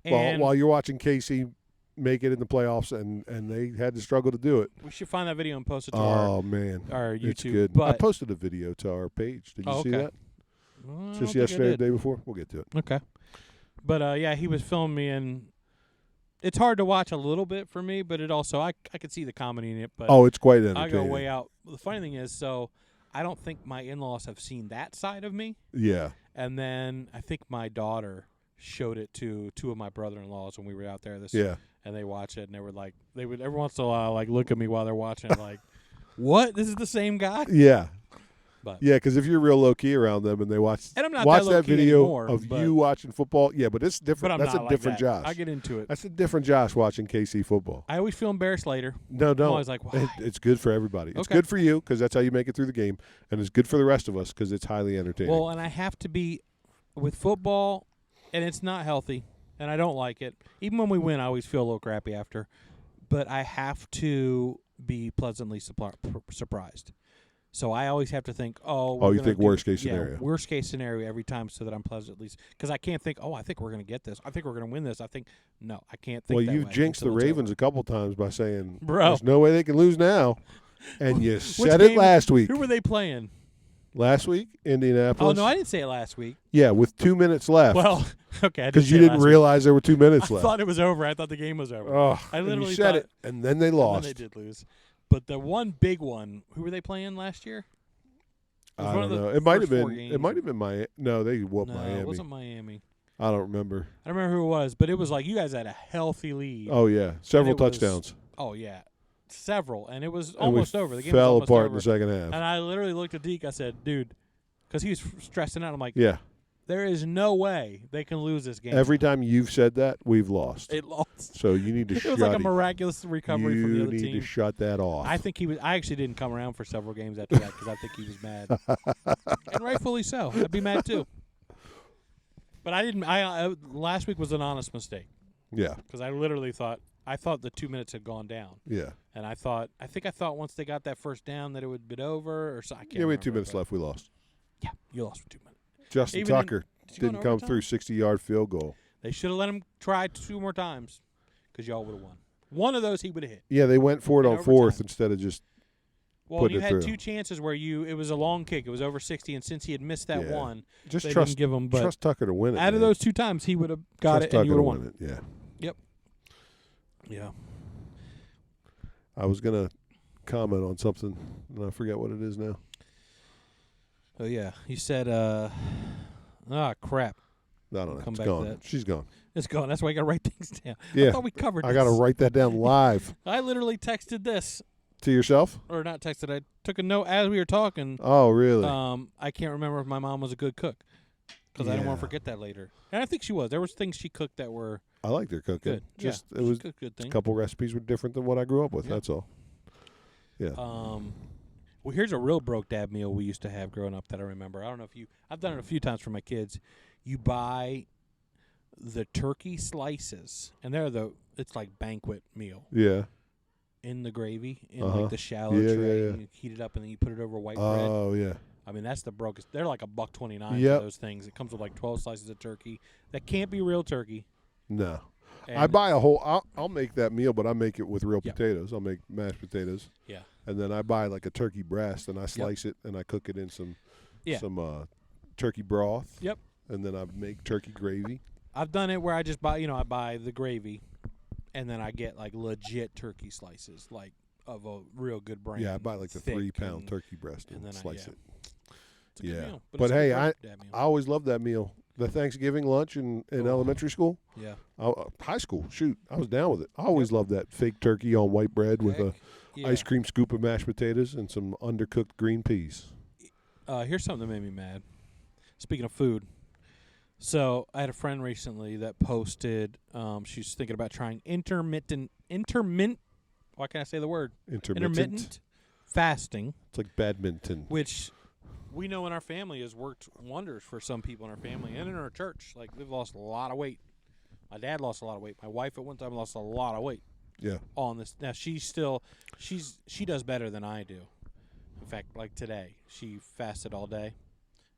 S7: And
S8: While you're watching Casey make it in the playoffs, and they had to struggle to do it.
S7: we should find that video and post it to
S8: Oh man,
S7: our YouTube.
S8: it's good.
S7: But
S8: I posted a video to our page. Did you see
S7: okay.
S8: that?
S7: I don't
S8: Just
S7: think I
S8: yesterday, or the
S7: did.
S8: day before. We'll get to it.
S7: Okay. But, yeah, he was filming me, and it's hard to watch a little bit for me, but it also, I could see the comedy in it. But
S8: Oh, it's quite
S7: I
S8: entertaining.
S7: go way out. The funny thing is, I don't think my in-laws have seen that side of me.
S8: Yeah.
S7: And then I think my daughter showed it to two of my brother-in-laws when we were out there.
S8: Yeah.
S7: And they watched it, and they would every once in a while look at me while they're watching it, what? This is the same guy?
S8: Yeah.
S7: But
S8: Yeah, because if you're real low key around them and they watch
S7: And I'm not
S8: watch
S7: that
S8: that
S7: low-key
S8: video
S7: anymore,
S8: of
S7: but-
S8: you watching football, yeah, but it's
S7: but
S8: different.
S7: I'm
S8: That's
S7: not
S8: a
S7: like
S8: different
S7: that.
S8: Josh.
S7: I get into it.
S8: That's a different Josh watching KC football.
S7: I always feel embarrassed later.
S8: No,
S7: I'm always like, why?
S8: It's good for everybody. It's
S7: Okay.
S8: good for you because that's how you make it through the game, and it's good for the rest of us because it's highly entertaining.
S7: Well, and I have to be with football, and it's not healthy, and I don't like it. Even when we win, I always feel a little crappy after. But I have to be pleasantly surprised. So I always have to think,
S8: you think worst case scenario.
S7: worst case scenario every time so that I'm pleasantly – because I can't think, I think we're going to get this. I think we're going to win this. I can't think
S8: Well,
S7: that
S8: you've
S7: way
S8: jinxed the
S7: until it's
S8: Ravens
S7: over.
S8: a couple times by saying,
S7: Bro.
S8: there's no way they can lose now. And you
S7: Which
S8: said it
S7: game-
S8: last week.
S7: Who were they playing?
S8: Last week, Indianapolis.
S7: Oh, no, I didn't say it last week.
S8: Yeah, with 2 minutes left.
S7: Well, okay.
S8: Because you didn't realize there were 2 minutes left.
S7: I thought it was over. I thought the game was over.
S8: Oh,
S7: I literally
S8: you said
S7: thought
S8: it, and then they lost.
S7: And then they did lose. But the one big one, who were they playing last year?
S8: I don't know. It might have been.
S7: Games.
S8: It might have been Miami. No, they whooped
S7: No,
S8: Miami.
S7: it wasn't Miami.
S8: I don't remember.
S7: I don't remember who it was, but it was like you guys had a healthy lead.
S8: Oh yeah, several touchdowns.
S7: Oh yeah, several, and it was almost over. The game
S8: fell
S7: was almost
S8: apart
S7: over.
S8: in the second half.
S7: And I literally looked at Deke. I said, "Dude," because he was stressing out. I'm like,
S8: "Yeah,
S7: there is no way they can lose this game."
S8: Every time you've said that, we've lost.
S7: It lost.
S8: So you need to.
S7: It was like a miraculous recovery from the other team.
S8: You need to shut that off.
S7: I think he was. I actually didn't come around for several games after that because I think he was mad, and rightfully so. I'd be mad too. But I didn't. Last week was an honest mistake.
S8: Yeah.
S7: Because I literally thought the 2 minutes had gone down.
S8: Yeah.
S7: And I thought once they got that first down that it would have been over or so. I can't.
S8: Yeah, we had 2 minutes left. We lost.
S7: Yeah, you lost for 2 minutes.
S8: Justin Tucker didn't come through 60-yard field goal.
S7: They should have let him try 2 more times because y'all would have won. One of those he would have hit.
S8: Yeah, they went for it on fourth instead of just.
S7: Well, you had 2 chances where it was a long kick. It was over 60, and since he had missed that one,
S8: just
S7: they
S8: trust,
S7: didn't give him. But
S8: trust Tucker to win it.
S7: Out of those 2 times, he would have got it, and you would have won
S8: it. Yeah.
S7: Yep. Yeah.
S8: I was gonna comment on something, and I forget what it is now.
S7: Oh yeah, you said, crap.
S8: I don't know. It's gone. She's gone.
S7: It's gone. That's why I got to write things down.
S8: Yeah.
S7: I thought we covered this.
S8: I got to write that down live.
S7: I literally texted this.
S8: To yourself?
S7: Or not texted. I took a note as we were talking.
S8: Oh, really?
S7: I can't remember if my mom was a good cook because I didn't want to forget that later. And I think she was. There was things she cooked that were
S8: I liked her cooking.
S7: Good.
S8: Just
S7: it
S8: was
S7: good things.
S8: A couple recipes were different than what I grew up with. Yeah. That's all. Yeah.
S7: Well, here's a real broke dad meal we used to have growing up that I remember. I don't know if I've done it a few times for my kids. You buy the turkey slices, and it's like banquet meal.
S8: Yeah.
S7: In the gravy, in like the shallow tray, and you heat it up, and then you put it over white bread.
S8: Oh yeah.
S7: I mean, that's the brokest. They're like $1.29 for those things. It comes with like 12 slices of turkey. That can't be real turkey.
S8: No. I buy a whole. I'll make that meal, but I make it with real potatoes. I'll make mashed potatoes.
S7: Yeah.
S8: And then I buy like a turkey breast, and I slice it, and I cook it in some turkey broth.
S7: Yep.
S8: And then I make turkey gravy.
S7: I've done it where I just buy, I buy the gravy, and then I get like legit turkey slices, like of a real good brand.
S8: Yeah, I buy like the 3-pound turkey breast and slice it.
S7: It's a good meal.
S8: But hey, I always loved that meal. The Thanksgiving lunch in elementary school.
S7: Yeah.
S8: High school, shoot. I was down with it. I always loved that fake turkey on white bread with a ice cream scoop of mashed potatoes and some undercooked green peas.
S7: Here's something that made me mad. Speaking of food. So I had a friend recently that posted she's thinking about trying intermittent why can't I say the word? Intermittent fasting.
S8: It's like badminton.
S7: Which we know in our family has worked wonders for some people in our family and in our church. Like, they've lost a lot of weight. My dad lost a lot of weight. My wife at one time lost a lot of weight.
S8: Yeah.
S7: On this. Now, she does better than I do. In fact, like today, she fasted all day,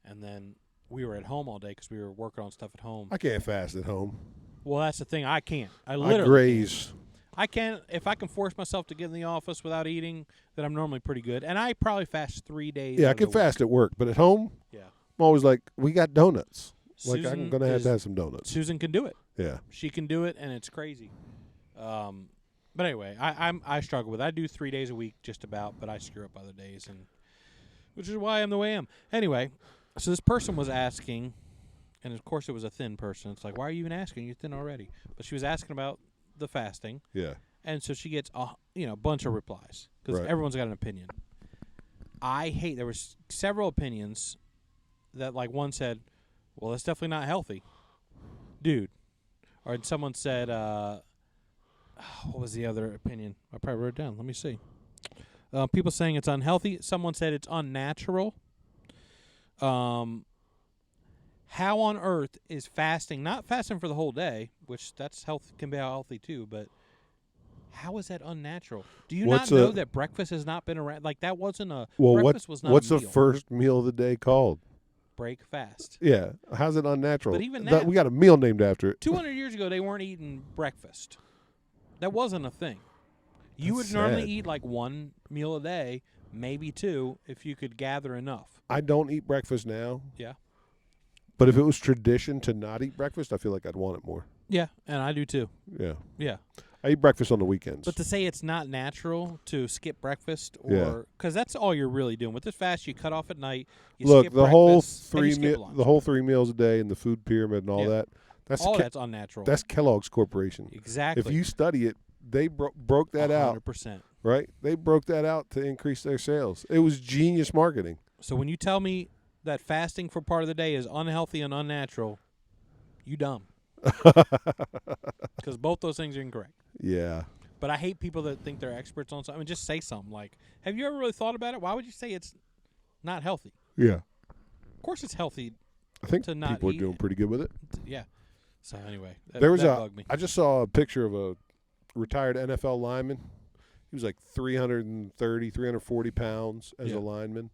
S7: and then we were at home all day because we were working on stuff at home.
S8: I can't fast at home.
S7: Well, that's the thing. I can't. I
S8: graze.
S7: I can't. If I can force myself to get in the office without eating, then I'm normally pretty good. And I probably fast 3 days.
S8: Yeah, I can fast at work, but at home, I'm always like, we got donuts. Like, I'm going to have some donuts.
S7: Susan can do it.
S8: Yeah.
S7: She can do it, and it's crazy. But anyway, I struggle with it. I do 3 days a week just about, but I screw up other days, which is why I'm the way I am. Anyway, so this person was asking, and of course it was a thin person. It's like, why are you even asking? You're thin already. But she was asking about the fasting.
S8: Yeah.
S7: And so she gets a bunch of replies because everyone's got an opinion. There was several opinions that, like, one said, well, that's definitely not healthy. Dude. Or someone said, what was the other opinion? I probably wrote it down. Let me see. People saying it's unhealthy. Someone said it's unnatural. How on earth is fasting, not fasting for the whole day, which can be healthy too, but how is that unnatural? Do you not know that breakfast has not been around? Like, that wasn't breakfast was not
S8: what's
S7: a meal.
S8: The first meal of the day called?
S7: Break fast.
S8: Yeah. How's it unnatural?
S7: But even that,
S8: we got a meal named after it.
S7: 200 years ago, they weren't eating breakfast. That wasn't a thing. You
S8: That's
S7: would normally
S8: sad.
S7: eat like one meal a day, maybe two, if you could gather enough.
S8: I don't eat breakfast now.
S7: Yeah.
S8: But if it was tradition to not eat breakfast, I feel like I'd want it more.
S7: Yeah, and I do too.
S8: Yeah.
S7: Yeah.
S8: I eat breakfast on the weekends.
S7: But to say it's not natural to skip breakfast,
S8: Yeah.
S7: or because that's all you're really doing with this fast, you cut off at night. You
S8: Look,
S7: skip
S8: the whole
S7: breakfast, and you skip lunch.
S8: the whole 3 meals a day and the food pyramid and all
S7: Yeah.
S8: that. That's
S7: all that's unnatural.
S8: That's Kellogg's Corporation.
S7: Exactly.
S8: If you study it, they broke that
S7: 100%.
S8: out, right? They broke that out to increase their sales. It was genius marketing.
S7: So when you tell me that fasting for part of the day is unhealthy and unnatural, you dumb. Because both those things are incorrect.
S8: Yeah.
S7: But I hate people that think they're experts on something. I mean, just say something like, have you ever really thought about it? Why would you say it's not healthy?
S8: Yeah.
S7: Of course it's healthy
S8: I think
S7: to not
S8: people are
S7: eat
S8: doing pretty good with it.
S7: Yeah. So anyway, that bugged me.
S8: I just saw a picture of a retired NFL lineman. He was like 330, 340 pounds as a lineman.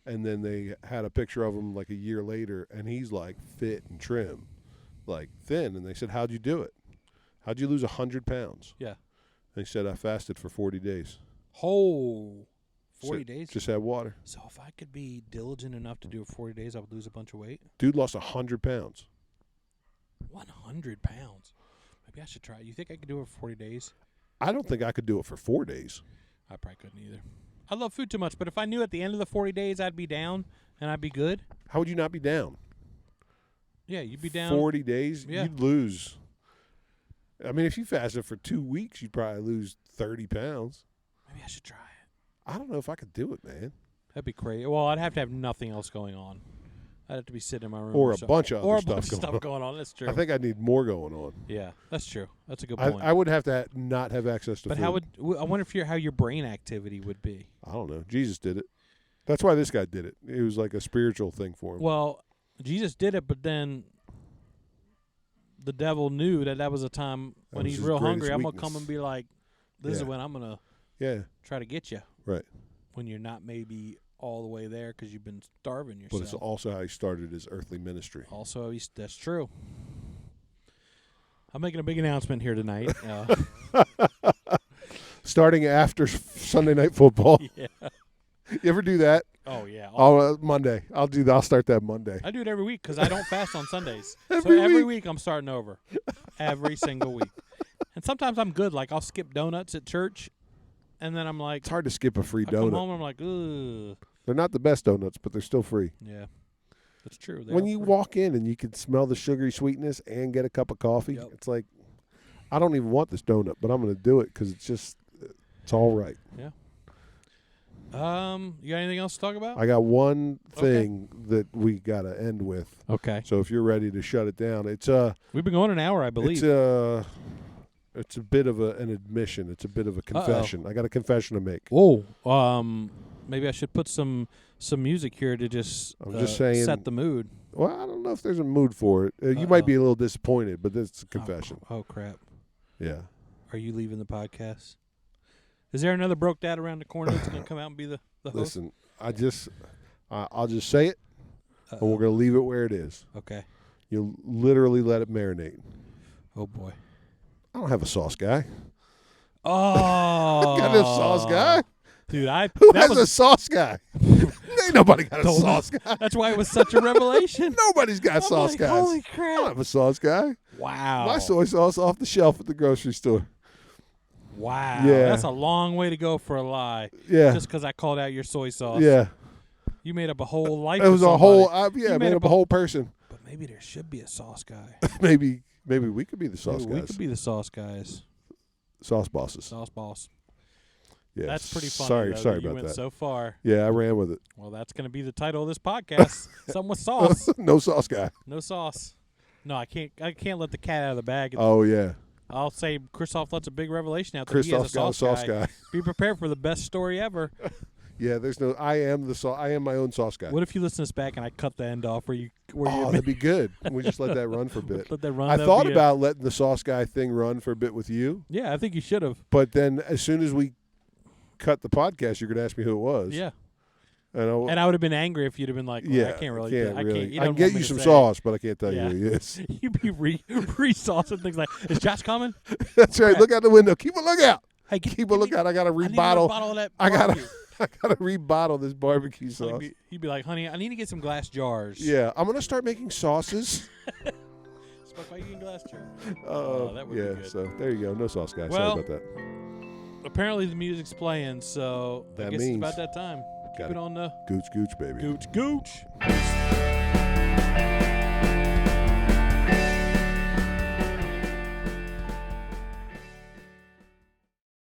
S8: And then they had a picture of him like a year later, and he's like fit and trim, like thin. And they said, how'd you do it? How'd you lose 100 pounds?
S7: Yeah.
S8: And he said, I fasted for 40 days.
S7: 40
S8: So
S7: days?
S8: Just had water.
S7: So if I could be diligent enough to do it 40 days, I would lose a bunch of weight?
S8: Dude lost 100 pounds.
S7: 100 pounds. Maybe I should try it. You think I could do it for 40 days?
S8: I don't think I could do it for 4 days.
S7: I probably couldn't either. I love food too much, but if I knew at the end of the 40 days I'd be down and I'd be good.
S8: How would you not be down?
S7: Yeah, you'd be down.
S8: 40 days?
S7: Yeah.
S8: You'd lose. I mean, if you fasted for 2 weeks, you'd probably lose 30 pounds.
S7: Maybe I should try it.
S8: I don't know if I could do it, man.
S7: That'd be crazy. Well, I'd have to have nothing else going on. I'd have to be sitting in my room.
S8: Or a
S7: something.
S8: bunch of
S7: or
S8: other
S7: a bunch
S8: stuff
S7: of stuff going on. That's true.
S8: I think I need more going on.
S7: Yeah, that's true. That's a good point.
S8: I would have to not have access to
S7: but
S8: food.
S7: I wonder if how your brain activity would be.
S8: I don't know. Jesus did it. That's why this guy did it. It was like a spiritual thing for him.
S7: Well, Jesus did it, but then the devil knew that was a time when
S8: was
S7: he's
S8: his
S7: real
S8: greatest
S7: hungry. I'm going to
S8: weakness.
S7: come and be like, this is
S8: Yeah.
S7: when I'm going to
S8: Yeah.
S7: try to get you.
S8: Right.
S7: When you're not maybe all the way there because you've been starving yourself.
S8: But it's also how he started his earthly ministry.
S7: Also, that's true. I'm making a big announcement here tonight.
S8: Starting after Sunday Night Football.
S7: Yeah.
S8: You ever do that?
S7: Oh, yeah.
S8: Monday. I'll start that Monday.
S7: I do it every week because I don't fast on Sundays.
S8: Every
S7: so every
S8: week?
S7: week I'm starting over. Every single week. And sometimes I'm good. Like I'll skip donuts at church, and then I'm like,
S8: It's hard to skip a free
S7: I come
S8: donut.
S7: home and I'm like, ugh.
S8: They're not the best donuts, but they're still free.
S7: Yeah, that's true.
S8: When you walk in and you can smell the sugary sweetness and get a cup of coffee,
S7: Yep.
S8: it's like, I don't even want this donut, but I'm going to do it because it's all right.
S7: Yeah. You got anything else to talk about?
S8: I got one thing that we got to end with.
S7: Okay.
S8: So if you're ready to shut it down, it's
S7: We've been going an hour, I believe.
S8: it's a bit of an admission. It's a bit of a confession. I got a confession to make.
S7: Whoa. Maybe I should put some music here to just,
S8: I'm just saying,
S7: set the mood.
S8: Well, I don't know if there's a mood for it. You might be a little disappointed, but it's a confession.
S7: Oh, crap.
S8: Yeah.
S7: Are you leaving the podcast? Is there another broke dad around the corner that's going to come out and be the host?
S8: Listen, I'll just say it, and we're going to leave it where it is.
S7: Okay.
S8: You literally let it marinate.
S7: Oh, boy.
S8: I don't have a sauce guy.
S7: Oh.
S8: Got a sauce guy?
S7: Dude,
S8: Who has a sauce guy? Ain't nobody got a sauce guy.
S7: That's why it was such a revelation.
S8: Nobody's got sauce
S7: like,
S8: guys.
S7: holy
S8: I
S7: crap.
S8: don't have a sauce guy.
S7: Wow.
S8: My soy sauce off the shelf at the grocery store.
S7: Wow.
S8: Yeah.
S7: That's a long way to go for a lie.
S8: Yeah.
S7: Just because I called out your soy sauce.
S8: Yeah.
S7: You made up a whole life.
S8: It was
S7: for
S8: a whole,
S7: somebody.
S8: I made up a whole person.
S7: But maybe there should be a sauce guy.
S8: maybe we could be the sauce
S7: Maybe
S8: guys.
S7: we could be the sauce guys.
S8: Sauce bosses.
S7: Sauce boss.
S8: Yeah.
S7: That's pretty funny.
S8: Sorry
S7: though,
S8: about
S7: that. You went
S8: that.
S7: so far.
S8: Yeah, I ran with it.
S7: Well, that's going to be the title of this podcast. Something with sauce.
S8: No sauce guy.
S7: No sauce. No, I can't let the cat out of the bag.
S8: Oh yeah.
S7: I'll say Christoph lets a big revelation out that
S8: Christoph's
S7: he has a sauce guy.
S8: guy.
S7: Be prepared for the best story ever.
S8: Yeah, there's no. I am my own sauce guy.
S7: What if you listen to this back and I cut the end off where you
S8: that'd be good. We just let that run for a bit.
S7: let that run?
S8: I
S7: That'd
S8: thought
S7: be
S8: about letting the sauce guy thing run for a bit with you,
S7: Yeah, I think you should have.
S8: but then as soon as we cut the podcast, you're going to ask me who it was.
S7: Yeah.
S8: And
S7: I would have been angry if you'd have been like, well, I can't really.
S8: I
S7: you
S8: can
S7: don't
S8: get
S7: want me
S8: you
S7: to
S8: some
S7: say.
S8: sauce, but I can't tell
S7: Yeah.
S8: you who he is.
S7: You'd be re-saucing things like, is Josh coming?
S8: That's right. Look out the window. Keep a lookout.
S7: Hey,
S8: keep a lookout. I got to
S7: I need another
S8: rebottle.
S7: bottle of that
S8: I got
S7: barbecue.
S8: to rebottle this barbecue sauce.
S7: He'd be like, honey, I need to get some glass jars.
S8: Yeah, I'm gonna start making sauces.
S7: Smoke while you eat glass jars. That would
S8: yeah.
S7: be good.
S8: So there you go. No sauce, guys.
S7: Well,
S8: Sorry about that.
S7: Apparently the music's playing, so I
S8: That
S7: guess it's
S8: means
S7: about that time. Keep
S8: got
S7: it on the
S8: Gooch, baby.
S7: gooch.